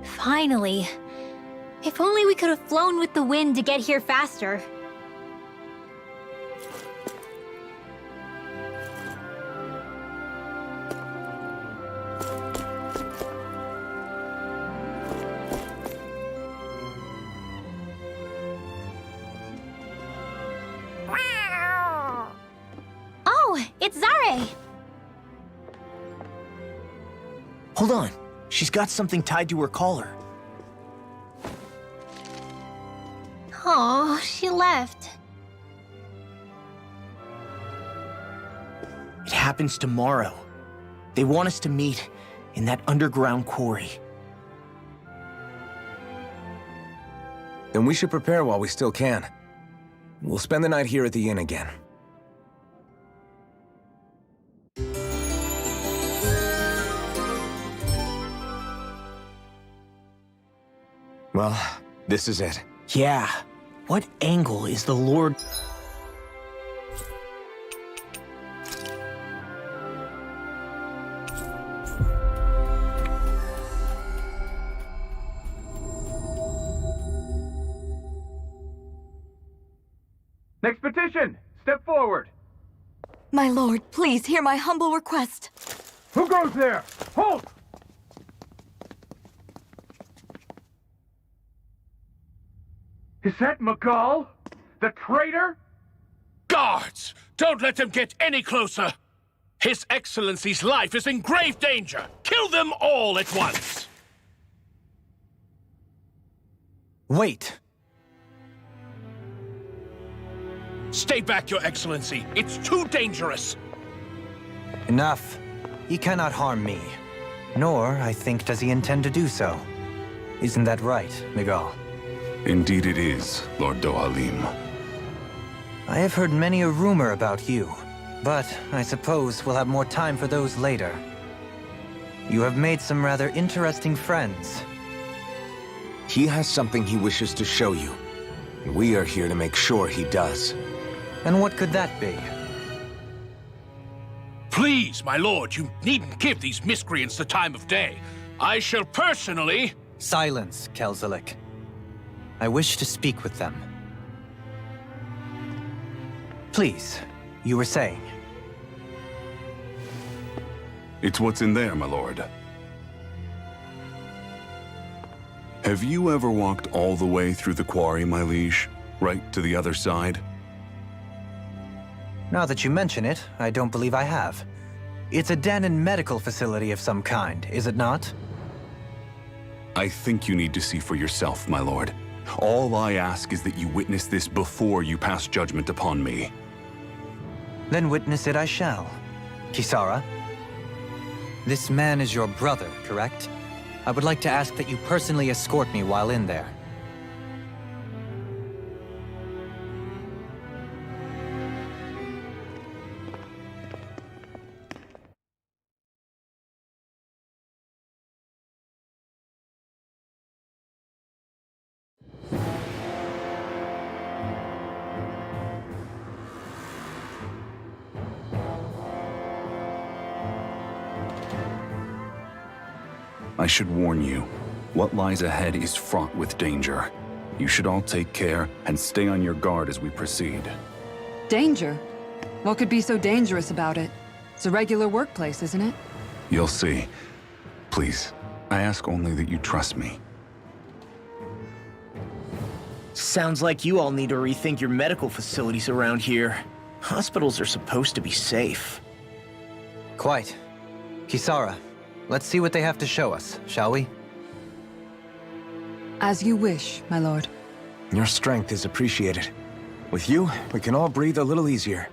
Finally. If only we could have flown with the wind to get here faster. Oh, it's Zare! Hold on. She's got something tied to her collar. Oh, she left. It happens tomorrow. They want us to meet in that underground quarry. Then we should prepare while we still can. We'll spend the night here at the inn again. Well, this is it. Yeah. What angle is the Lord... Next petition! Step forward! My lord, please hear my humble request. Who goes there? Halt! Is that Miguel? The traitor? Guards! Don't let them get any closer! His Excellency's life is in grave danger! Kill them all at once! Wait. Stay back, Your Excellency. It's too dangerous. Enough. He cannot harm me. Nor, I think, does he intend to do so. Isn't that right, Miguel? Indeed it is, Lord Dohalim. I have heard many a rumor about you, but I suppose we'll have more time for those later. You have made some rather interesting friends. He has something he wishes to show you. We are here to make sure he does. And what could that be? Please, my lord, you needn't give these miscreants the time of day. I shall personally... Silence, Kelzelik. I wish to speak with them. Please, you were saying. It's what's in there, my lord. Have you ever walked all the way through the quarry, my liege? Right to the other side? Now that you mention it, I don't believe I have. It's a Dahnan medical facility of some kind, is it not? I think you need to see for yourself, my lord. All I ask is that you witness this before you pass judgment upon me. Then witness it I shall. Kisara? This man is your brother, correct? I would like to ask that you personally escort me while in there. I should warn you, what lies ahead is fraught with danger. You should all take care and stay on your guard as we proceed. Danger? What could be so dangerous about it? It's a regular workplace, isn't it? You'll see. Please, I ask only that you trust me. Sounds like you all need to rethink your medical facilities around here. Hospitals are supposed to be safe. Quite. Kisara, let's see what they have to show us, shall we? As you wish, my lord. Your strength is appreciated. With you, we can all breathe a little easier.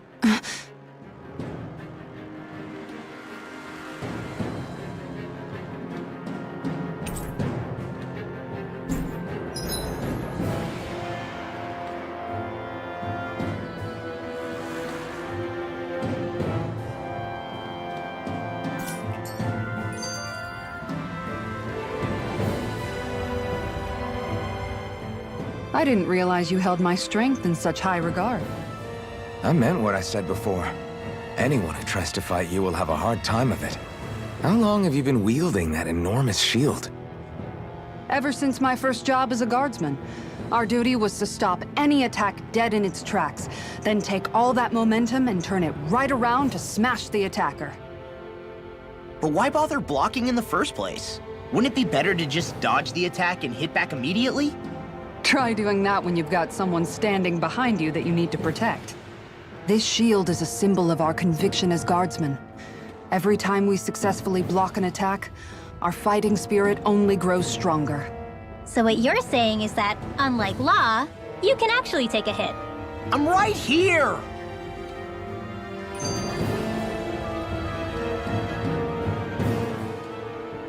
I didn't realize you held my strength in such high regard. I meant what I said before. Anyone who tries to fight you will have a hard time of it. How long have you been wielding that enormous shield? Ever since my first job as a guardsman. Our duty was to stop any attack dead in its tracks, then take all that momentum and turn it right around to smash the attacker. But why bother blocking in the first place? Wouldn't it be better to just dodge the attack and hit back immediately? Try doing that when you've got someone standing behind you that you need to protect. This shield is a symbol of our conviction as guardsmen. Every time we successfully block an attack, our fighting spirit only grows stronger. So what you're saying is that, unlike Law, you can actually take a hit. I'm right here!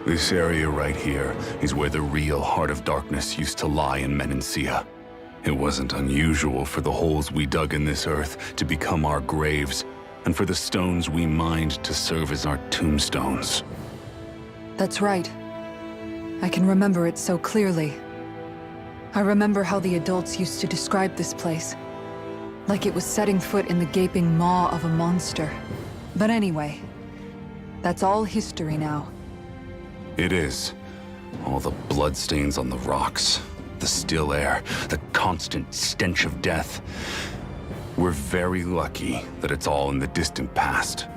This area right here is where the real Heart of Darkness used to lie in Menancia. It wasn't unusual for the holes we dug in this earth to become our graves, and for the stones we mined to serve as our tombstones. That's right. I can remember it so clearly. I remember how the adults used to describe this place. Like it was setting foot in the gaping maw of a monster. But anyway, that's all history now. It is. All the bloodstains on the rocks, the still air, the constant stench of death. We're very lucky that it's all in the distant past.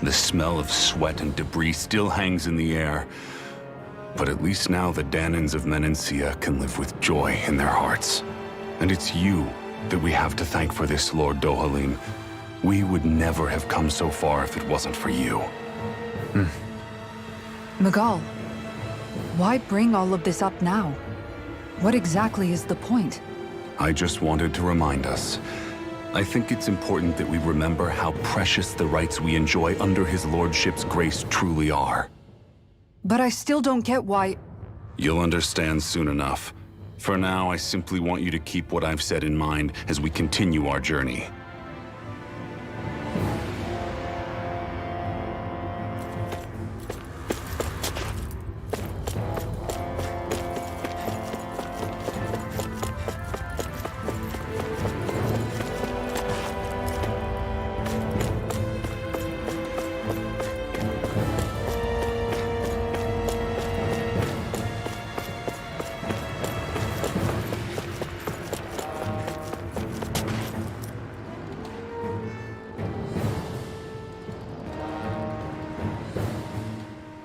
The smell of sweat and debris still hangs in the air, but at least now the Dahnans of Menancia can live with joy in their hearts. And it's you that we have to thank for this, Lord Dohalim. We would never have come so far if it wasn't for you. Miguel, why bring all of this up now? What exactly is the point? I just wanted to remind us. I think it's important that we remember how precious the rights we enjoy under his lordship's grace truly are. But I still don't get why... You'll understand soon enough. For now, I simply want you to keep what I've said in mind as we continue our journey.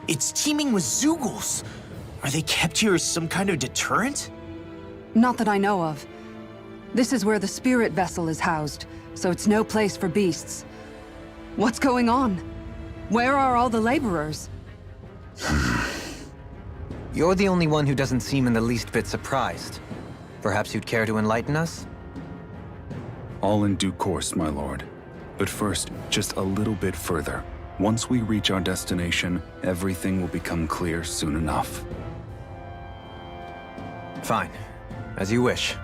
It's teeming with Zeugles. Are they kept here as some kind of deterrent? Not that I know of. This is where the spirit vessel is housed, so it's no place for beasts. What's going on? Where are all the laborers? You're the only one who doesn't seem in the least bit surprised. Perhaps you'd care to enlighten us? All in due course, my lord. But first, just a little bit further. Once we reach our destination, everything will become clear soon enough. Fine. As you wish.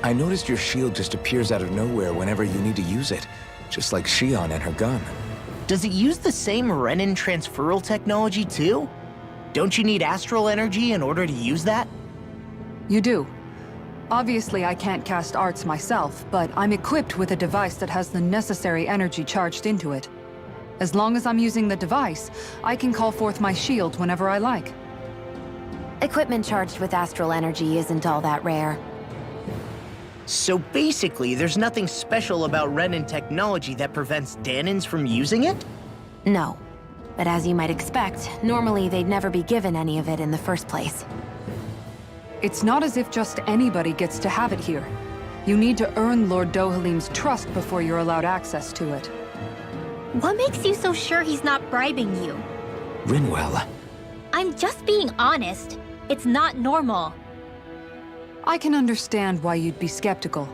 I noticed your shield just appears out of nowhere whenever you need to use it, just like Shion and her gun. Does it use the same Renin transferal technology too? Don't you need astral energy in order to use that? You do. Obviously, I can't cast arts myself, but I'm equipped with a device that has the necessary energy charged into it. As long as I'm using the device, I can call forth my shield whenever I like. Equipment charged with astral energy isn't all that rare. So basically, there's nothing special about Renin technology that prevents Danins from using it? No. But as you might expect, normally they'd never be given any of it in the first place. It's not as if just anybody gets to have it here. You need to earn Lord Dohalim's trust before you're allowed access to it. What makes you so sure he's not bribing you? Rinwell. I'm just being honest. It's not normal. I can understand why you'd be skeptical.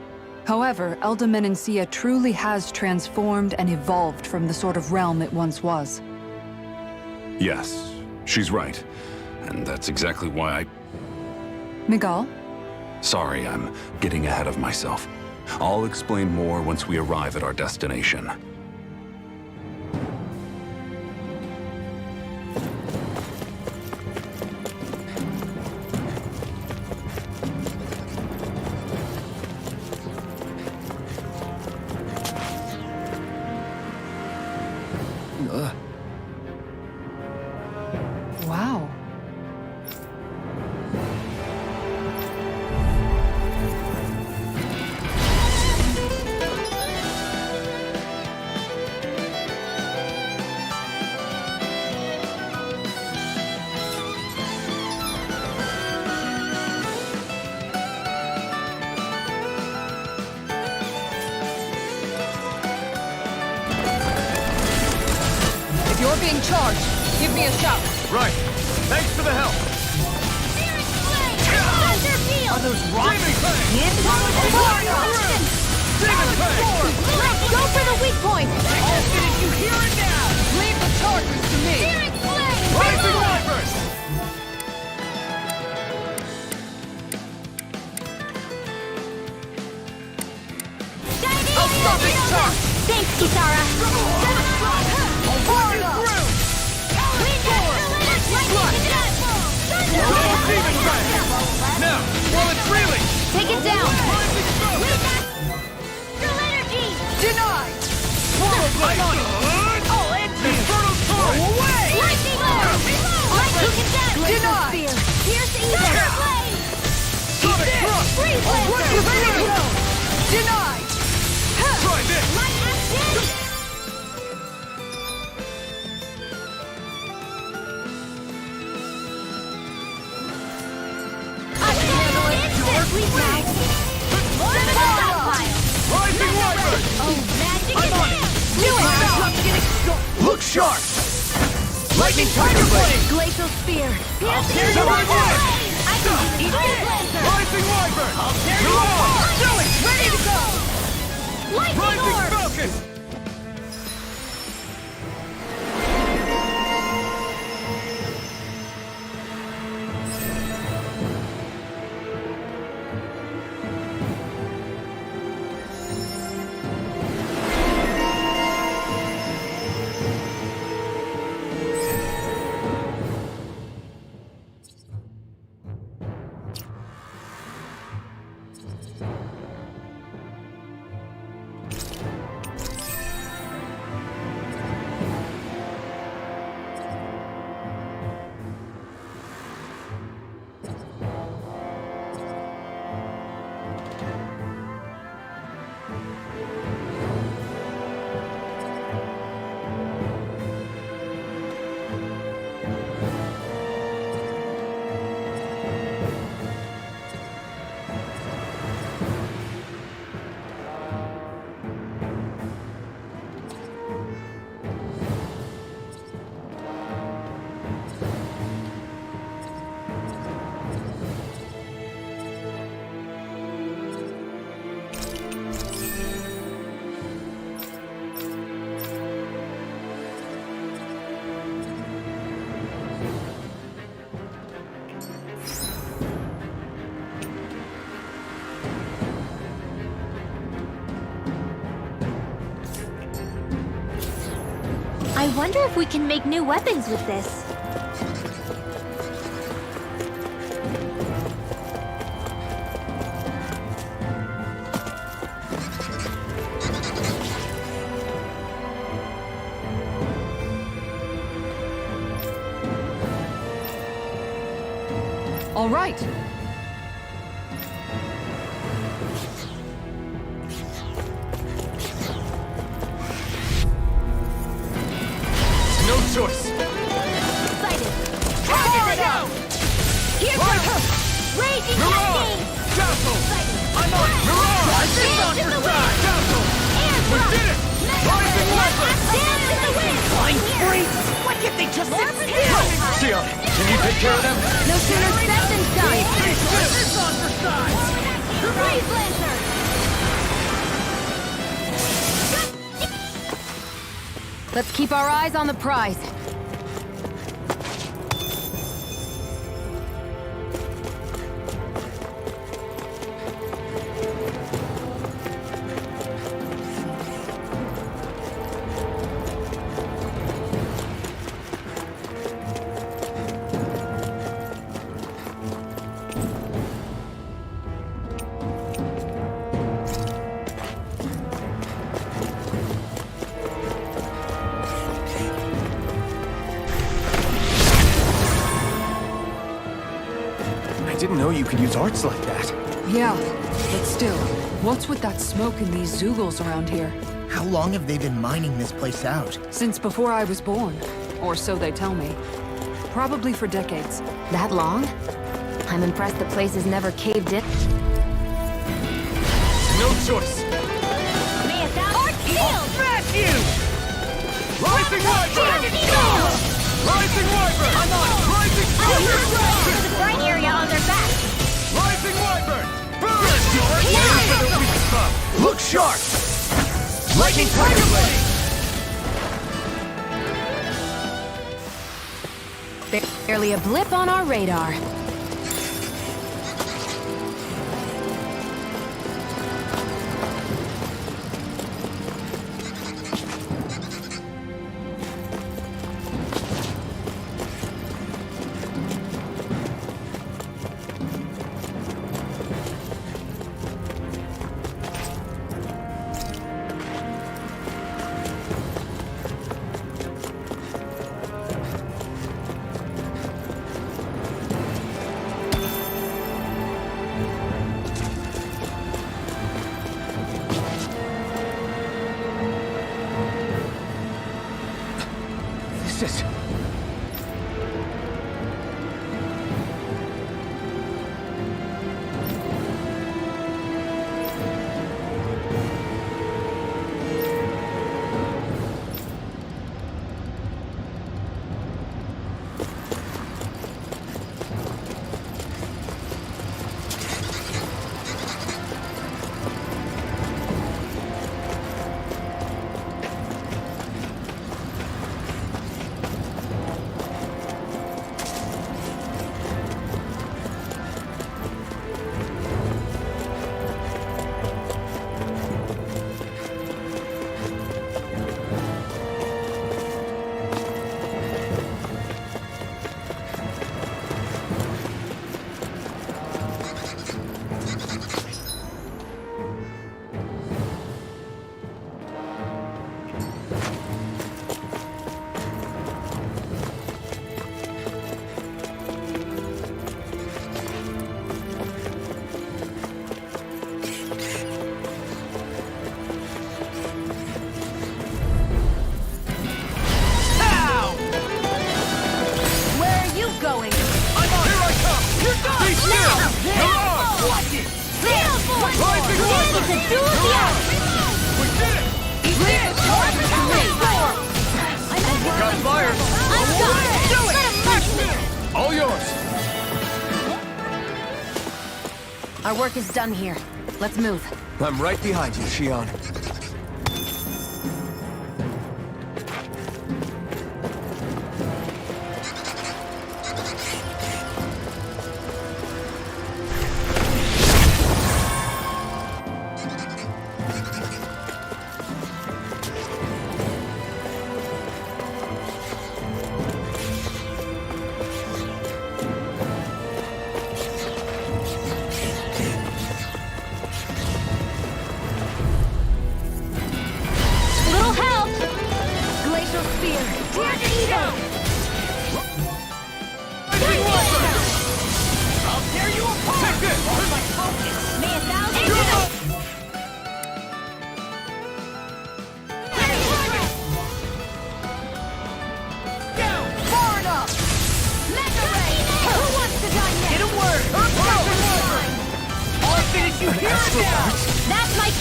However, Elda Menancia truly has transformed and evolved from the sort of realm it once was. Yes, she's right. And that's exactly why Miguel? Sorry, I'm getting ahead of myself. I'll explain more once we arrive at our destination. Wow. If you're being charged, give me a shout. Right. Thanks for the help. Are those rocks? Go for the weak point! Did you hear it now? Leave the charges to me. Rising Wyvern! I'll stop this charge. Thanks, Kisara! Now, while it's reeling! Take it down! Denied. Swallow Blade! Infernal Torrent! Denied. Sonic Thrust! Denied. Try this! Rising Wyvern! I'm on it! Look sharp! Lightning Tiger Blade! Glacial Spear! I'll tear you apart! Rising Wyvern! You're on! Ready to go. Rising Falcon! I wonder if we can make new weapons with this. All right. No choice. Excited. Here goes! Raging Cascade! Dazzle! I'm on! Rising on your side! Dazzle! We did it! Rising Weapon! Dance in the wind! Flying freaks! Why can't they just sit still? Sion, can you take care of them? No sooner said than done! This on for size! Freeze Lancer! Let's keep our eyes on the prize. I didn't know you could use arts like that. Yeah, but still, what's with that smoke and these Zoogles around here? How long have they been mining this place out? Since before I was born. Or so they tell me. Probably for decades. That long? I'm impressed the place has never caved in. No choice. May 1,000 shield! Smash you! Rising Wyvern! Rising Wyvern! I'm on! Rising To the bright area on their back! Rising Wyvern! Burn! Look sharp! Lightning Tiger Blade! Barely a blip on our radar. This is... All yours! Our work is done here. Let's move. I'm right behind you, Xion.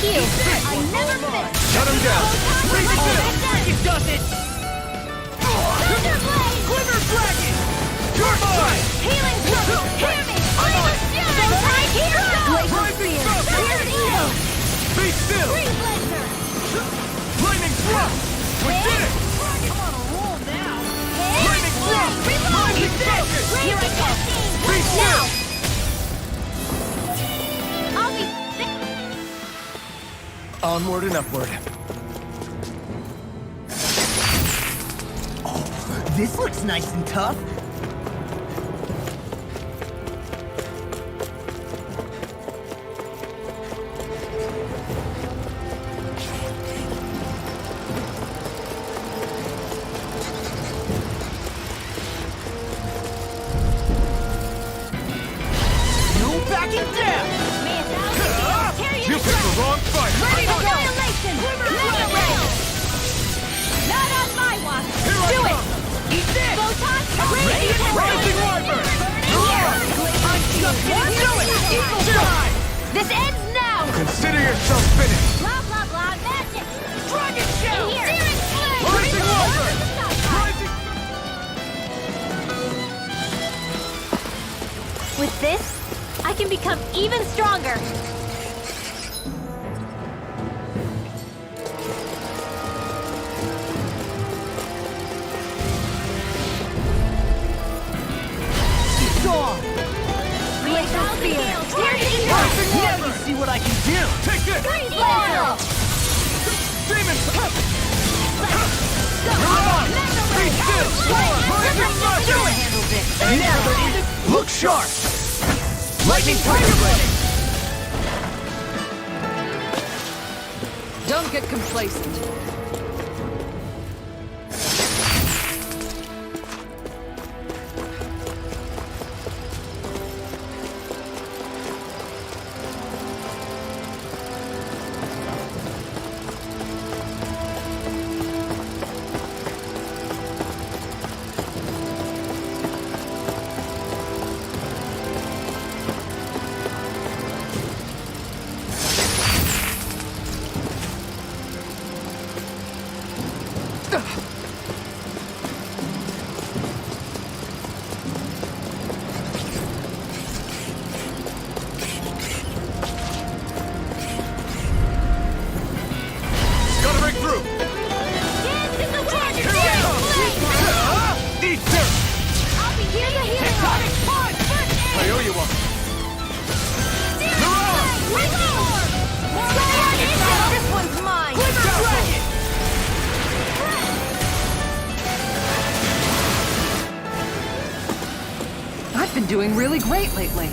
you! I never miss! Shut him down! It does it! Thunderblade! Glimmer Dragon! You're mine! Healing Circle! Hear me! Flame of Fury! Right here! Rising Sun! Fierce Eagle! Be still! Free Blazer! Lightning Thrust! We did it! I'm on a roll now! Lightning Thrust! Reload! Rising Focus! Here I come! Be still! I'll be... Onward and upward. This looks nice and tough. No backing down! You picked the wrong fight! Ready to annihilation! Mega Ray! Not on my watch! Do it! Eat this! Photon! Ready? Rising Wyvern! I'm just getting do it! Eagle die! This ends now! Consider yourself finished. Blah blah blah magic! Dragon Shell! Here! Searing Flame! Rising Wyvern! Rising... With this, I can become even stronger! Glacial Spear! Now you see what I can do! Take this! Blazer! Demon! Be still! Rising Thunder! Now there isn't... Look sharp! Lightning Tiger Blade! Don't get complacent. Scuttering through! Dance in the wind! Here we go! Eat dirt! I'll be here to heal! Tectonic Punch! I owe you one! This one's mine! Glimmer Dragon! I've been doing really great lately.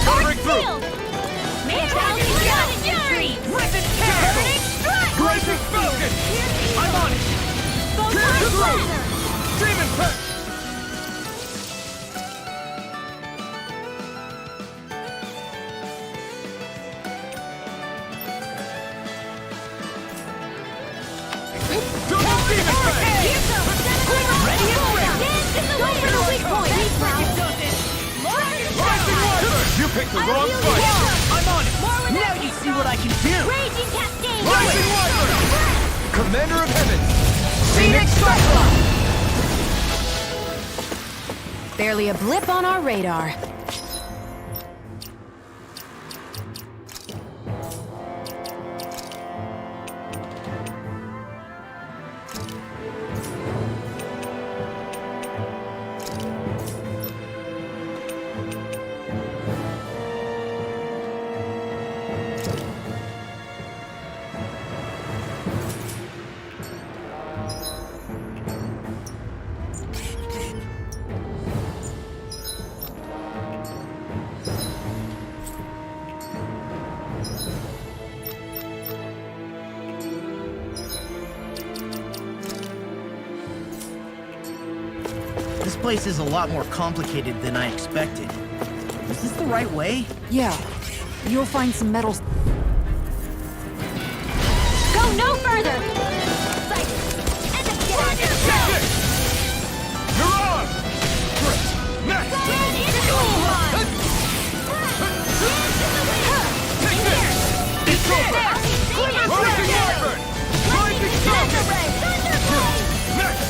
Scuttering through! Ripid Blazing Falcon! I'm on it! Pierce through! Demon Punch! Double Demon Blade! Ready and ready! Dance in the wind! For the weak point! Rising Water! You picked the wrong fight! I'm on it! Now you see what I can do! Raging Cascade! Rising Water! Commander of Heaven! Phoenix Cyclone! Barely a blip on our radar. This place is a lot more complicated than I expected. Is this the right way? Yeah. You'll find some metals. Go no further!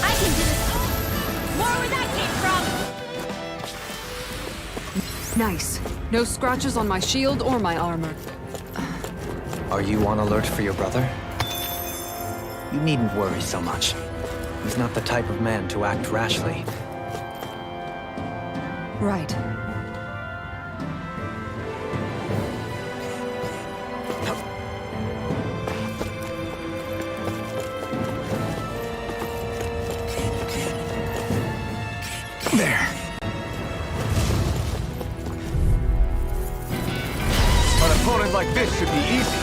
I can do this. More where that came from. Nice. No scratches on my shield or my armor. Are you on alert for your brother? You needn't worry so much. He's not the type of man to act rashly. Right. There. An opponent like this should be easy.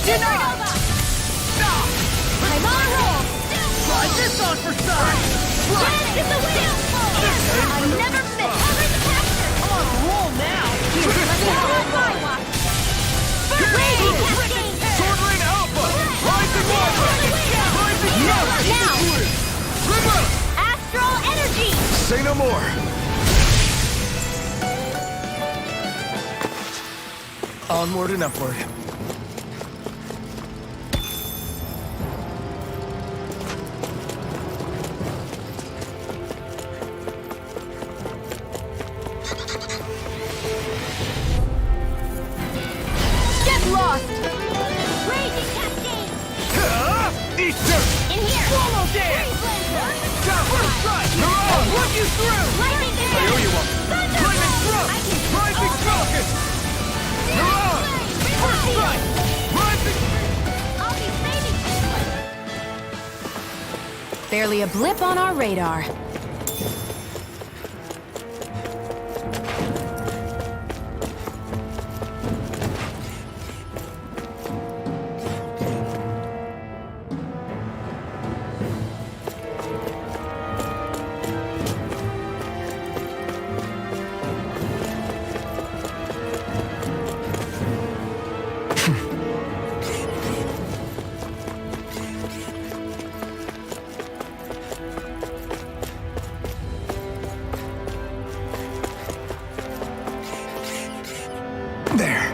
Here I come! I'm on a roll! Try this on for size! Get the wheel! I never miss! Cover the capture! I'm on a roll now! Here, let me have on my watch! Raging Cascade! Sword Lane Alpha! Rising Water! Rising Now! River! Astral Energy! Say no more! Onward and upward. Get lost! Raging Cascade! Easter! In here! Swallow dance! First strike! I'll run you through! Lightning I owe you one. Lightning Thrust! Rising Falcon! You're on! First strike! Rising... I'll be saving Barely a blip on our radar. There.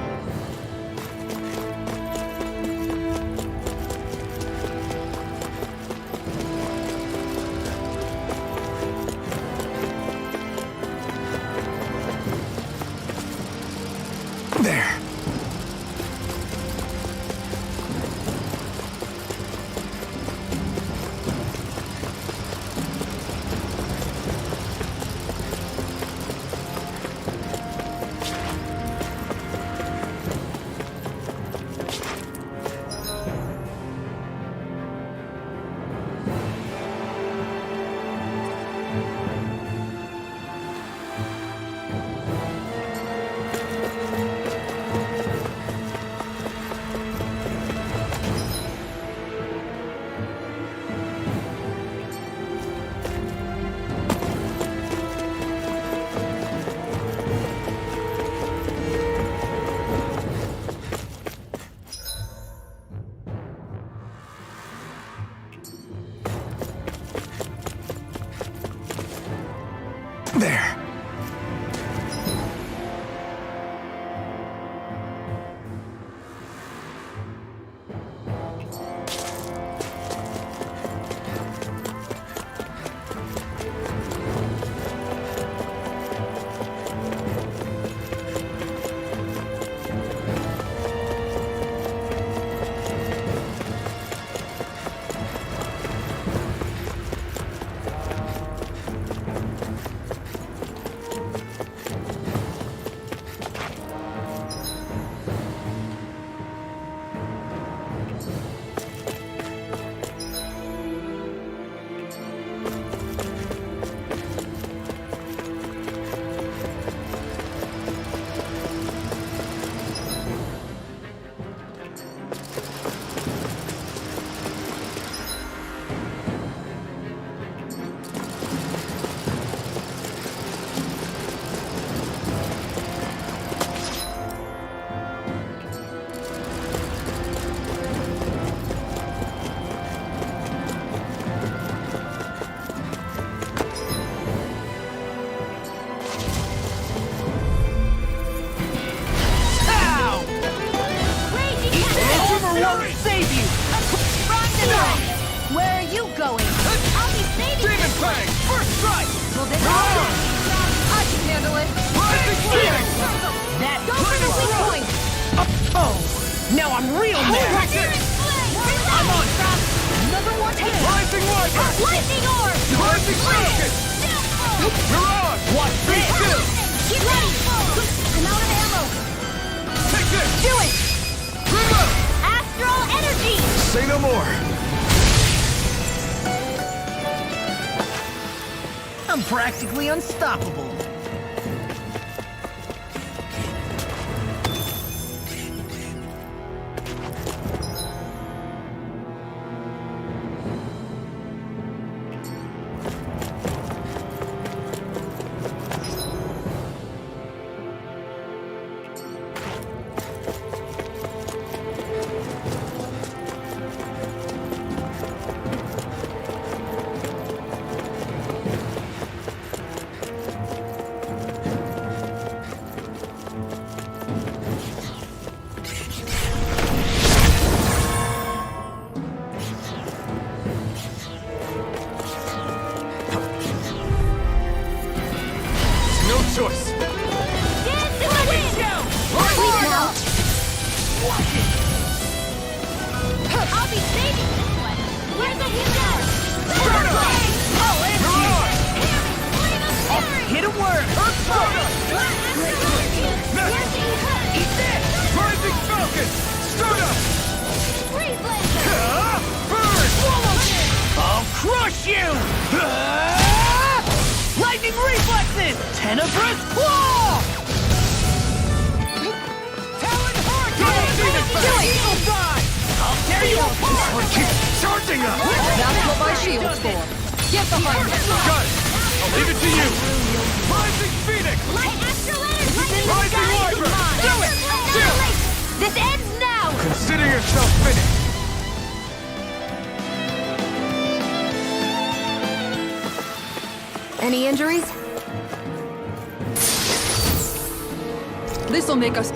There. Where are you going? I'll be saving Demon Fang! First strike! I can handle it! Rising Phoenix! That Go for the weak point! Oh, now I'm real mad. I'm on! Another one hit! Rising Wyvern! Lightning orb! Rising Falcon! You're on! Watch Be this. still! Get ready! I'm out of ammo! Take this! Do it! Reload! Astral energy! Say no more! I'm practically unstoppable. No choice! Dance in the wind! Now! I'll be saving this one! Where's the healer? Start up! You're on! Hit a word. Eat this! Rising Falcon! Start up! Freeze laser! Burn! I'll crush you! Lightning reflexes! Tenebrous claw! Talon Hurricane! Evil die! I'll tear you apart! Keep charging up! That's what my shield's for. Get behind me! Got it! I'll leave it to you! Rising Phoenix! Light astral energy! Rising Wyvern! Do it! This ends now! Consider yourself finished! Any injuries? This'll make us...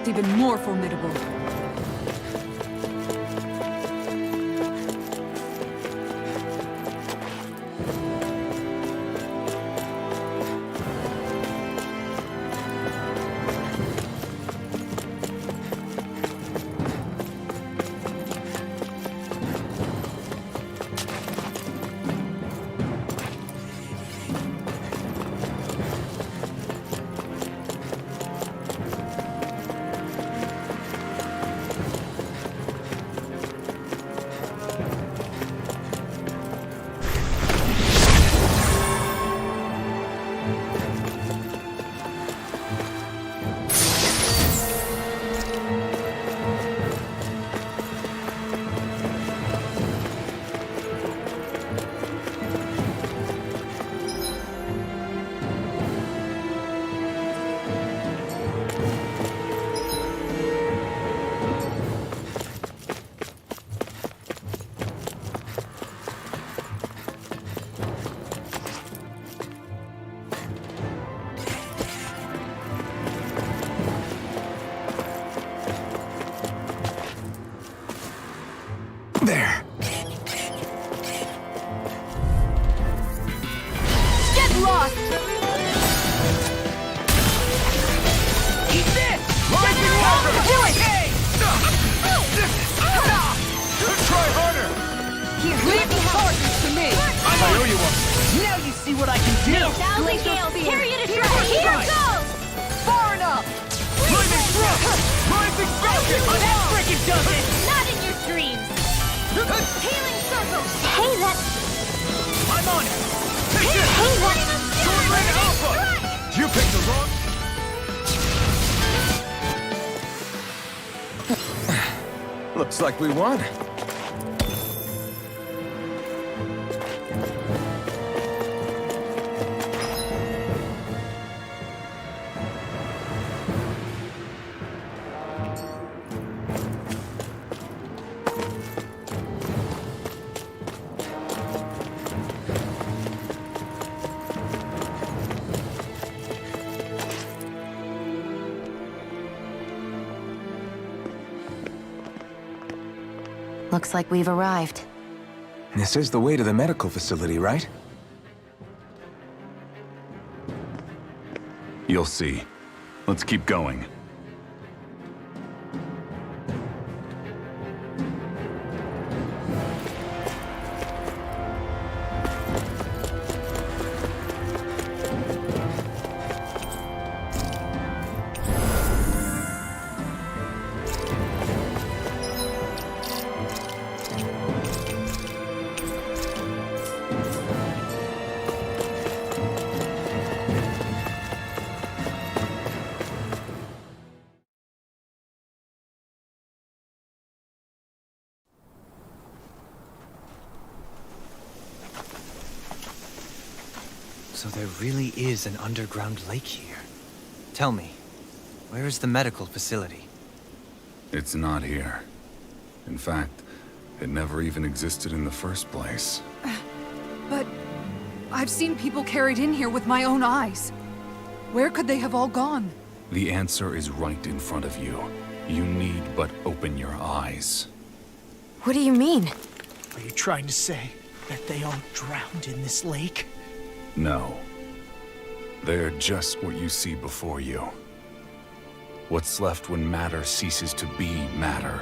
even more formidable. There. Get lost! Eat this! Rising Wyvern! Do it! Try harder! Here, leave the horses to me! I owe you one! Now you see what I can do! Thousand Gales, carry it to shreds! Here goes! Far enough! Lightning Thrust! Rising Falcon! That frickin' does it! Not in your dreams! Healing circles! Hey, that... I'm on it! Take this! Hey, that... Swordland Alpha! You picked the wrong... Looks like we won. Looks like we've arrived. This is the way to the medical facility, right? You'll see. Let's keep going. So there really is an underground lake here. Tell me, where is the medical facility? It's not here. In fact, it never even existed in the first place. But I've seen people carried in here with my own eyes. Where could they have all gone? The answer is right in front of you. You need but open your eyes. What do you mean? Are you trying to say that they all drowned in this lake? No. They're just what you see before you. What's left when matter ceases to be matter.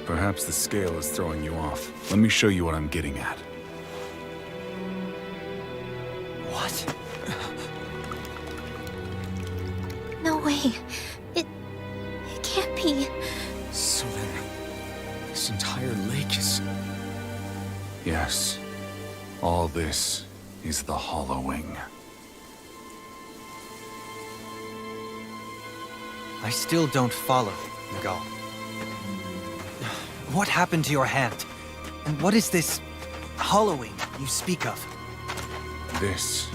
Perhaps the scale is throwing you off. Let me show you what I'm getting at. What? No way. It can't be. So then, this entire lake is... Yes. All this is the hollowing. I still don't follow, Miguel. What happened to your hand? And what is this hollowing you speak of? This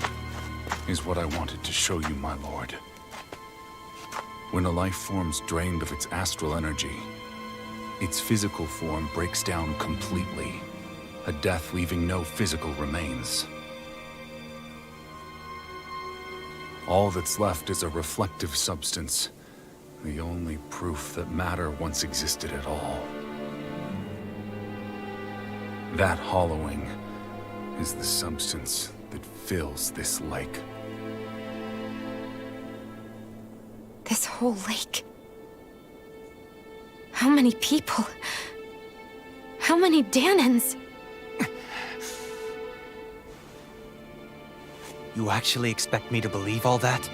is what I wanted to show you, my lord. When a life form's drained of its astral energy, its physical form breaks down completely, a death leaving no physical remains. All that's left is a reflective substance, the only proof that matter once existed at all. That hollowing is the substance that fills this lake. This whole lake. How many people? How many Danans? You actually expect me to believe all that?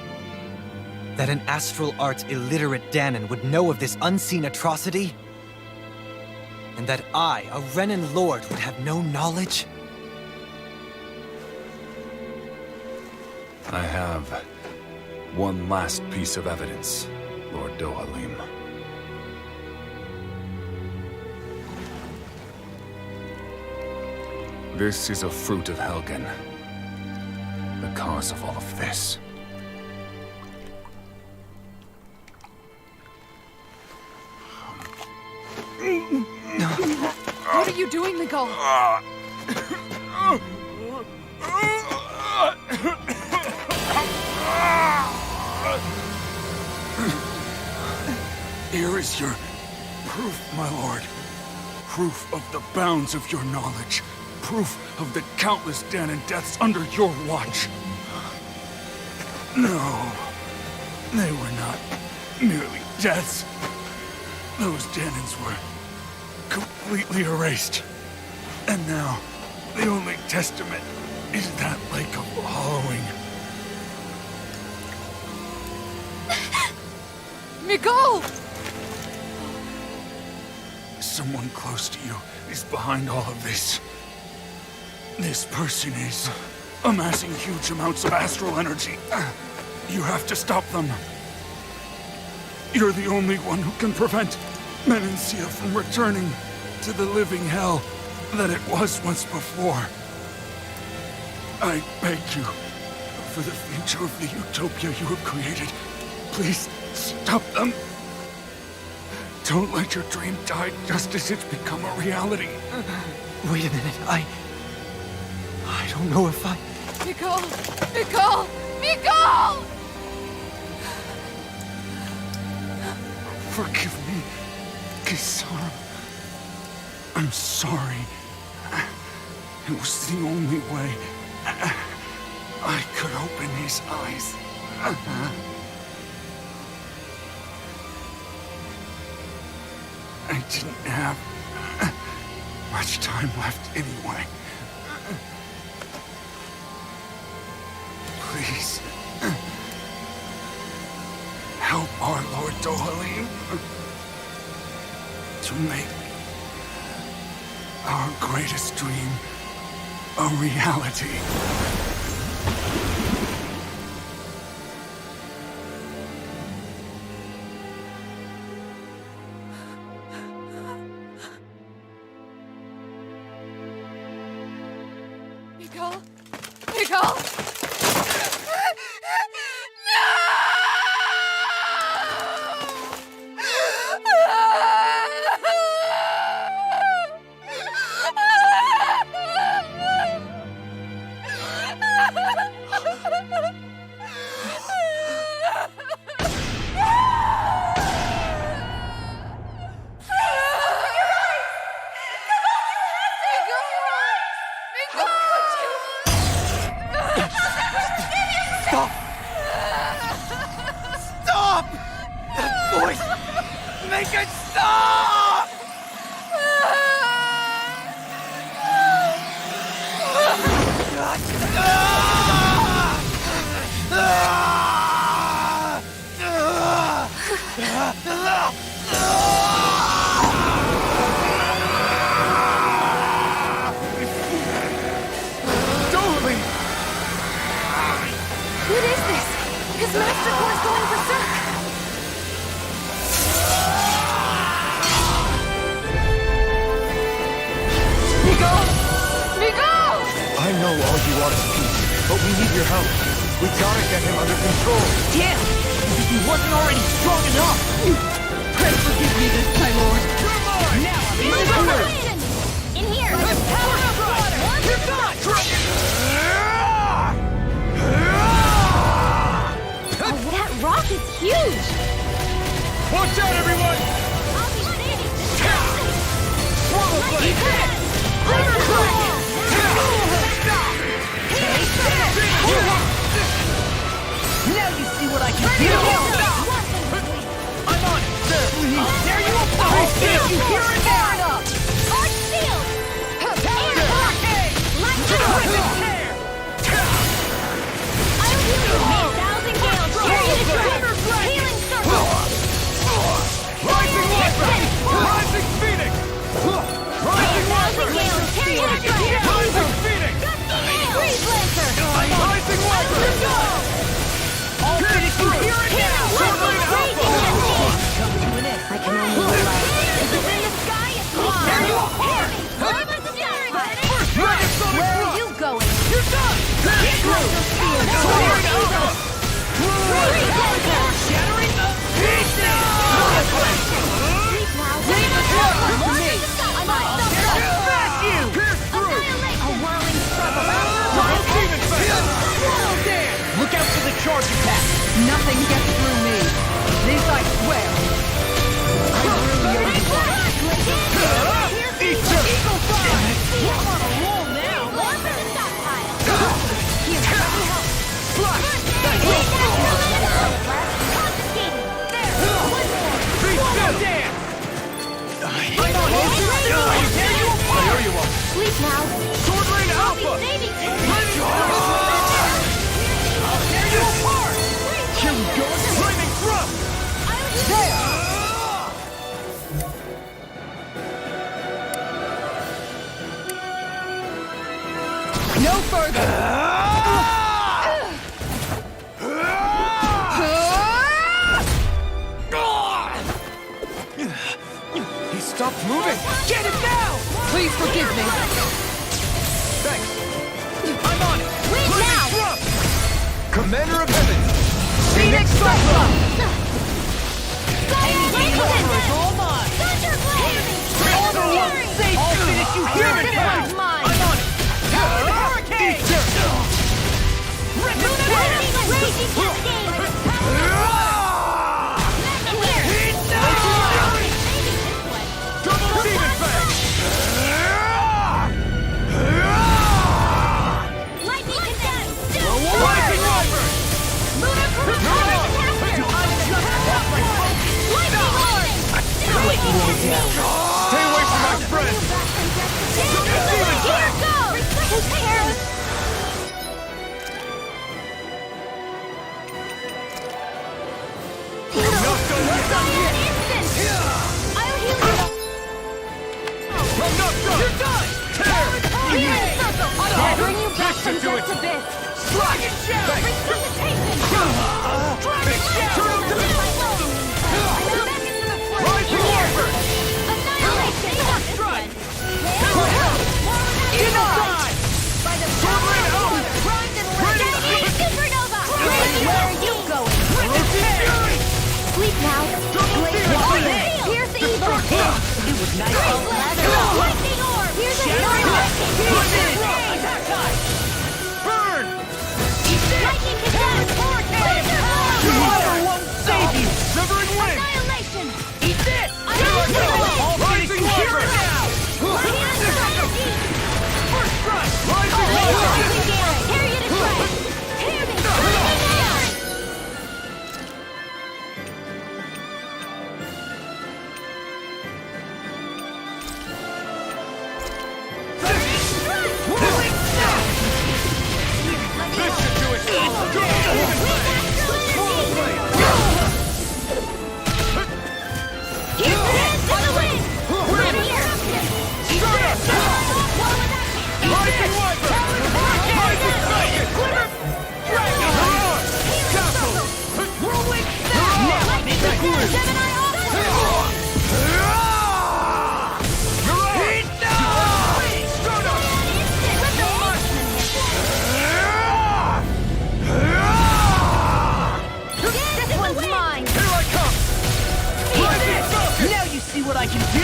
That an astral arts illiterate Danan would know of this unseen atrocity? And that I, a Renan lord, would have no knowledge? I have one last piece of evidence, Lord Dohalim. This is a fruit of Helgen, the cause of all of this. What are you doing, Miguel? Here is your proof, my lord. Proof of the bounds of your knowledge. Proof of the countless Danan deaths under your watch. No, they were not merely deaths. Those Danans were completely erased. And now, the only testament is that lake of hollowing. Miguel! Someone close to you is behind all of this. This person is amassing huge amounts of astral energy. You have to stop them. You're the only one who can prevent Menancia from returning to the living hell that it was once before. I beg you, for the future of the utopia you have created, please stop them. Don't let your dream die just as it's become a reality. Wait a minute, I don't know if I... Mikol! Mikol! Mikol! Forgive me, Kisara. I'm sorry. It was the only way I could open his eyes. I didn't have much time left anyway. Please, help our Lord Dohalim to make our greatest dream a reality. Mikol! Mikol! Stop! That voice! Make it stop! What is this? His Master Core is going berserk! Mikol! Mikol! I know all you want is peace, but we need your help. We gotta get him under control. Damn! If he wasn't already strong enough! Pray forgive me this, my lord. Now I'm In here! Power up, water! You're gone! Oh, that rock is huge! Watch out, everyone! I'll be saving this Swallow blade! Now you see what I can do! I'm on it, sir! There you go! You hear it now! Arch shield! Air block! Lightning tear! I'll heal you! 1,000 gales! Chariot driver! Healing circle! Rising Viper! Rising Phoenix! Rising 1,000 gales! Chariot driver! Rising Phoenix! Freeze lancer! Rising Viper! All finished, you hear it now! I can only love. Is it in the sky? It's gone! Tear you apart! Where Are you going? You're done! Get through! Sword over! Shattering the pieces! Leave the door to me! Smash you! A whirling struggle! Look out for the charge attack! Nothing gets through me. This I swear. Eagle Fire! I'm on a roll now! Sleep now! Sword Rain Alpha! Saving Here we go! Flaming Thrust! No further. He stopped moving! Get it now! Please forgive me. Thanks! I'm on it! Wait now! Commander of Heaven! Phoenix Cyclone! Anything is all mine! Thunder Blade! Order won't save you! I'll finish you here in time! This one's mine! I'm on it! Hurricane! Stay away from my friend! Here goes! Prepare! Bring you back from death to this! Dragon Shell! Resuscitation! Dragon Shell! Rising Warper! Annihilation! Strike! Genocide! By the power of God! Primed and ready! Supernova! Where are you going? Sleep now! Pierce evil! It was nice. Lightning orb! Here's a attack time! Burn! Lightning condemned! Water won't save you! Shivering wind! Annihilation! Eat this! Rising Warper! First strike! Rising Warper! Tear you to shreds! Tear me! What I can do!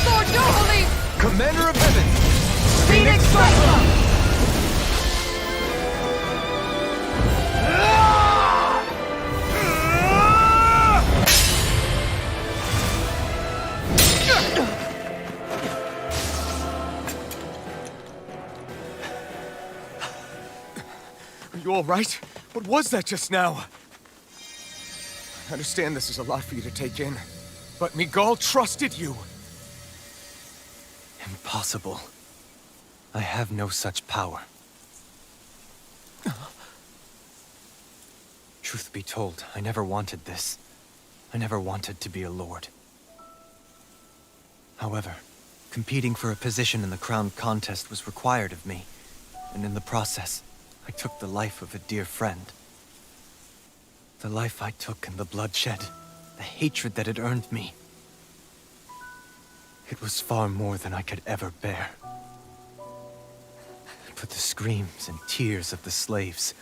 Lord Dohalim! Commander of Heaven! Phoenix Cyclone! Are you all right? What was that just now? I understand this is a lot for you to take in, but Miguel trusted you. Impossible. I have no such power. Truth be told, I never wanted this. I never wanted to be a lord. However, competing for a position in the crown contest was required of me, and in the process, I took the life of a dear friend. The life I took and the bloodshed, the hatred that it earned me. It was far more than I could ever bear. But the screams and tears of the slaves,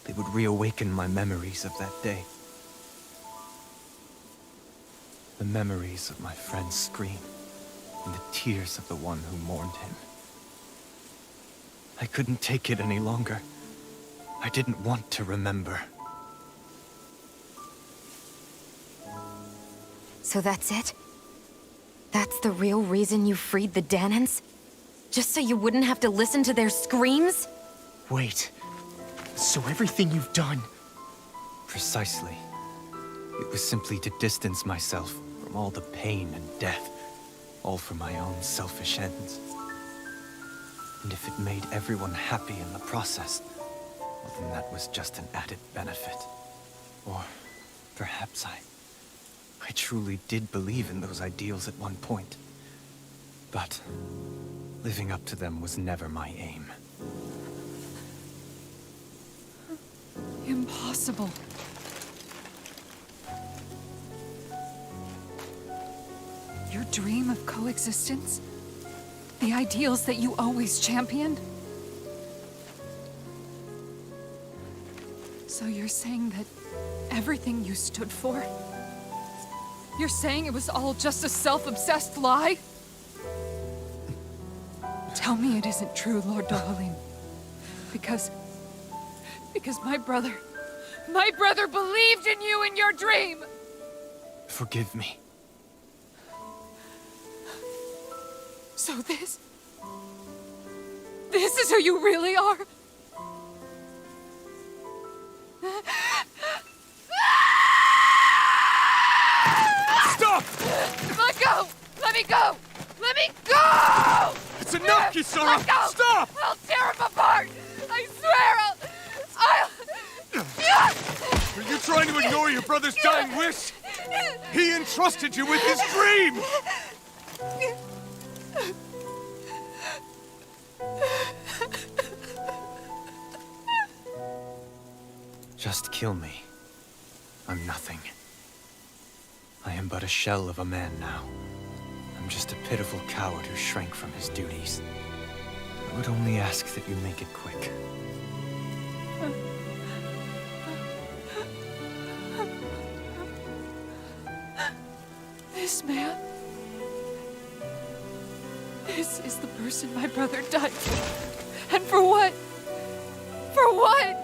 they would reawaken my memories of that day. The memories of my friend's scream and the tears of the one who mourned him. I couldn't take it any longer. I didn't want to remember. So that's it? That's the real reason you freed the Danans? Just so you wouldn't have to listen to their screams? Wait. So everything you've done... Precisely. It was simply to distance myself from all the pain and death, all for my own selfish ends. And if it made everyone happy in the process, well, then that was just an added benefit. Or perhaps I truly did believe in those ideals at one point. But living up to them was never my aim. Impossible. Your dream of coexistence? The ideals that you always championed? So you're saying that everything you stood for? You're saying it was all just a self-obsessed lie? Tell me it isn't true, Lord Dohalim. Because my brother believed in you in your dream! Forgive me. So this is who you really are? Let me go! Let me go! It's enough, Kisara! Let go! Stop! I'll tear him apart! I swear I'll... Are you trying to ignore your brother's dying wish? He entrusted you with his dream! Just kill me. I'm nothing. I am but a shell of a man now. I'm just a pitiful coward who shrank from his duties. I would only ask that you make it quick. This man... This is the person my brother died for. And for what? For what?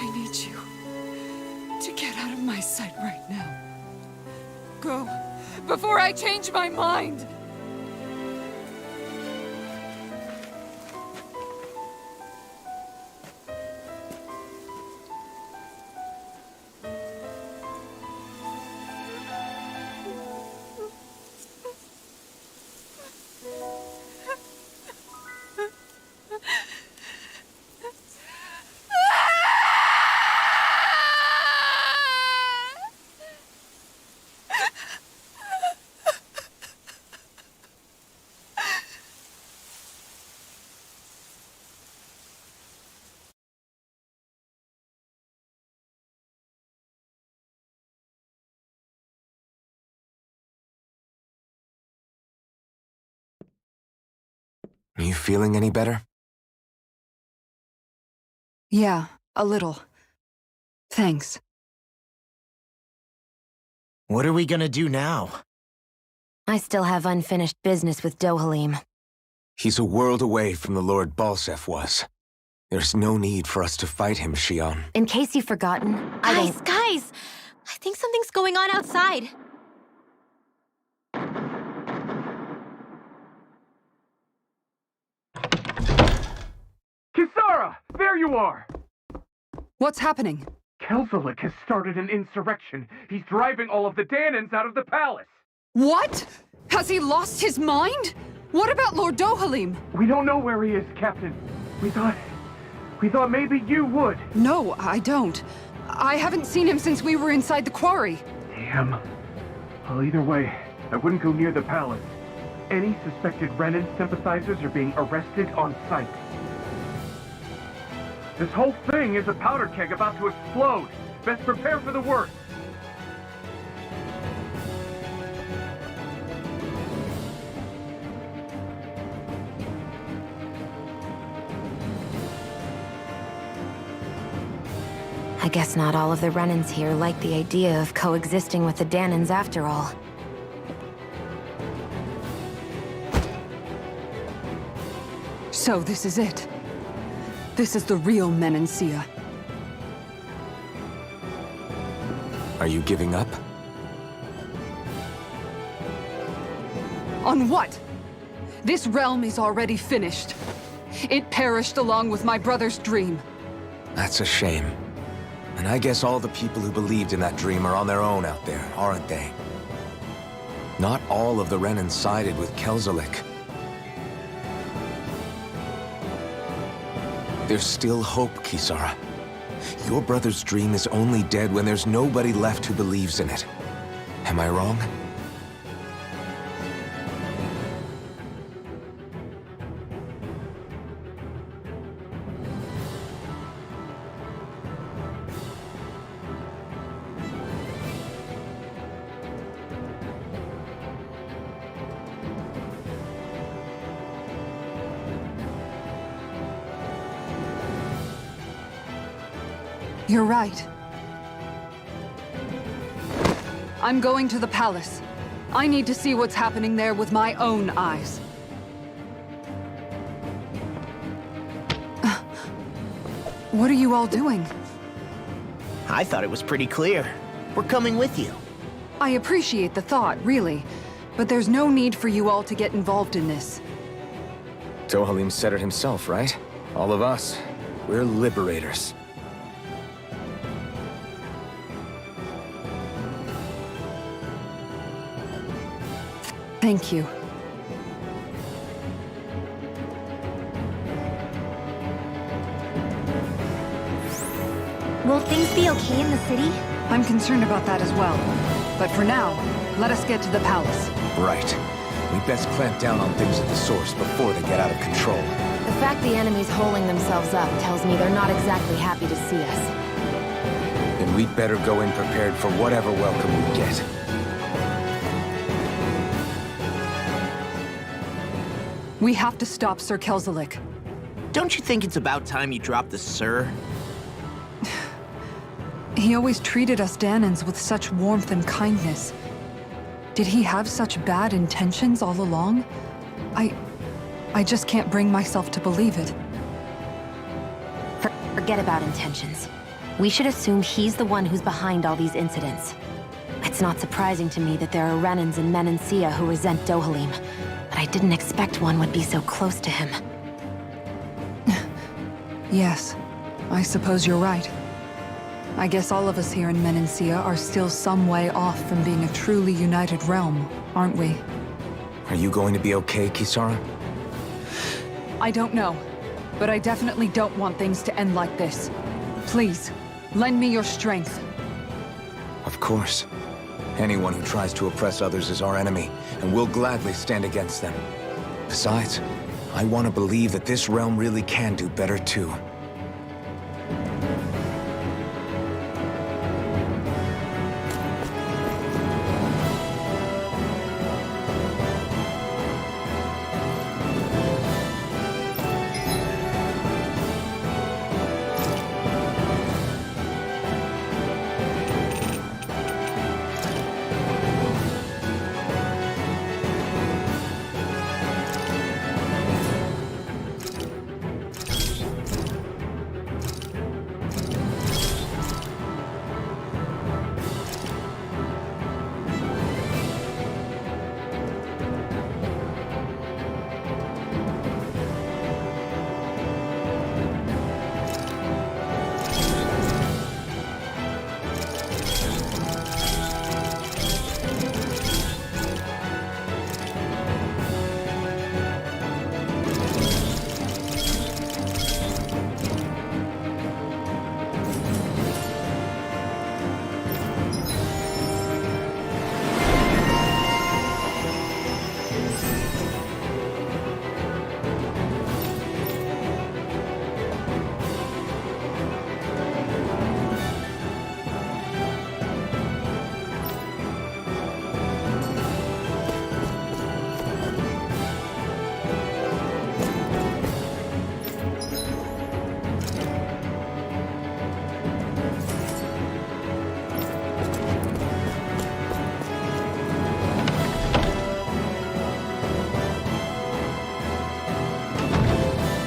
I need you to get out of my sight right now. Go, before I change my mind! Are you feeling any better? Yeah, a little. Thanks. What are we gonna do now? I still have unfinished business with Dohalim. He's a world away from the Lord Balseph was. There's no need for us to fight him, Shion. In case you've forgotten, Guys! I think something's going on outside. Kisara! There you are! What's happening? Kelzolik has started an insurrection. He's driving all of the Danans out of the palace. What? Has he lost his mind? What about Lord Dohalim? We don't know where he is, Captain. We thought maybe you would. No, I don't. I haven't seen him since we were inside the quarry. Damn. Well, either way, I wouldn't go near the palace. Any suspected Renan sympathizers are being arrested on sight. This whole thing is a powder keg about to explode. Best prepare for the worst. I guess not all of the Renans here like the idea of coexisting with the Danans after all. So this is it. This is the real Menancia. Are you giving up? On what? This realm is already finished. It perished along with my brother's dream. That's a shame. And I guess all the people who believed in that dream are on their own out there, aren't they? Not all of the Renan sided with Kelzolik. There's still hope, Kisara. Your brother's dream is only dead when there's nobody left who believes in it. Am I wrong? You're right. I'm going to the palace. I need to see what's happening there with my own eyes. What are you all doing? I thought it was pretty clear. We're coming with you. I appreciate the thought, really, but there's no need for you all to get involved in this. Dohalim said it himself, right? All of us, we're liberators. Thank you. Will things be okay in the city? I'm concerned about that as well. But for now, let us get to the palace. Right. We best clamp down on things at the source before they get out of control. The fact the enemy's holding themselves up tells me they're not exactly happy to see us. Then we'd better go in prepared for whatever welcome we get. We have to stop Sir Kelzelik. Don't you think it's about time you dropped the sir? He always treated us Danans with such warmth and kindness. Did he have such bad intentions all along? I just can't bring myself to believe it. Forget about intentions. We should assume he's the one who's behind all these incidents. It's not surprising to me that there are Renans in Menancia who resent Dohalim, but I didn't expect one would be so close to him. Yes, I suppose you're right. I guess all of us here in Menancia are still some way off from being a truly united realm, aren't we? Are you going to be okay, Kisara? I don't know, but I definitely don't want things to end like this. Please, lend me your strength. Of course. Anyone who tries to oppress others is our enemy, and we'll gladly stand against them. Besides, I want to believe that this realm really can do better too.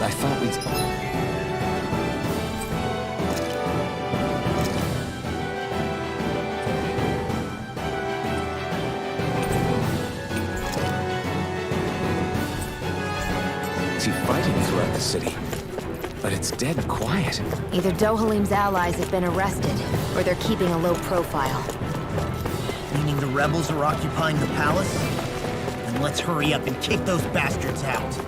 I thought we'd... see fighting throughout the city, but it's dead quiet. Either Dohalim's allies have been arrested, or they're keeping a low profile. Meaning the rebels are occupying the palace? Then let's hurry up and kick those bastards out.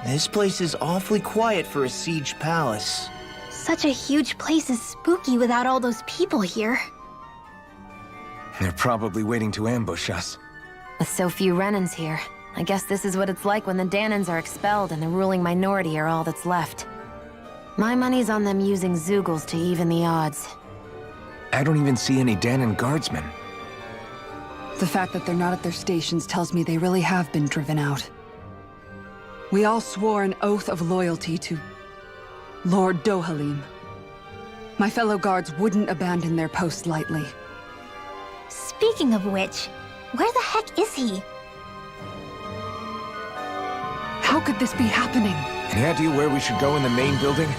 This place is awfully quiet for a siege palace. Such a huge place is spooky without all those people here. They're probably waiting to ambush us. With so few Renans here, I guess this is what it's like when the Danans are expelled and the ruling minority are all that's left. My money's on them using Zeugles to even the odds. I don't even see any Danan guardsmen. The fact that they're not at their stations tells me they really have been driven out. We all swore an oath of loyalty to Lord Dohalim. My fellow guards wouldn't abandon their post lightly. Speaking of which, where the heck is he? How could this be happening? Any idea where we should go in the main building?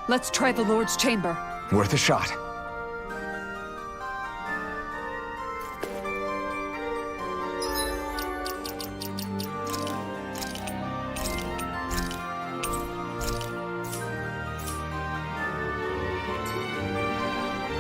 Let's try the Lord's chamber. Worth a shot.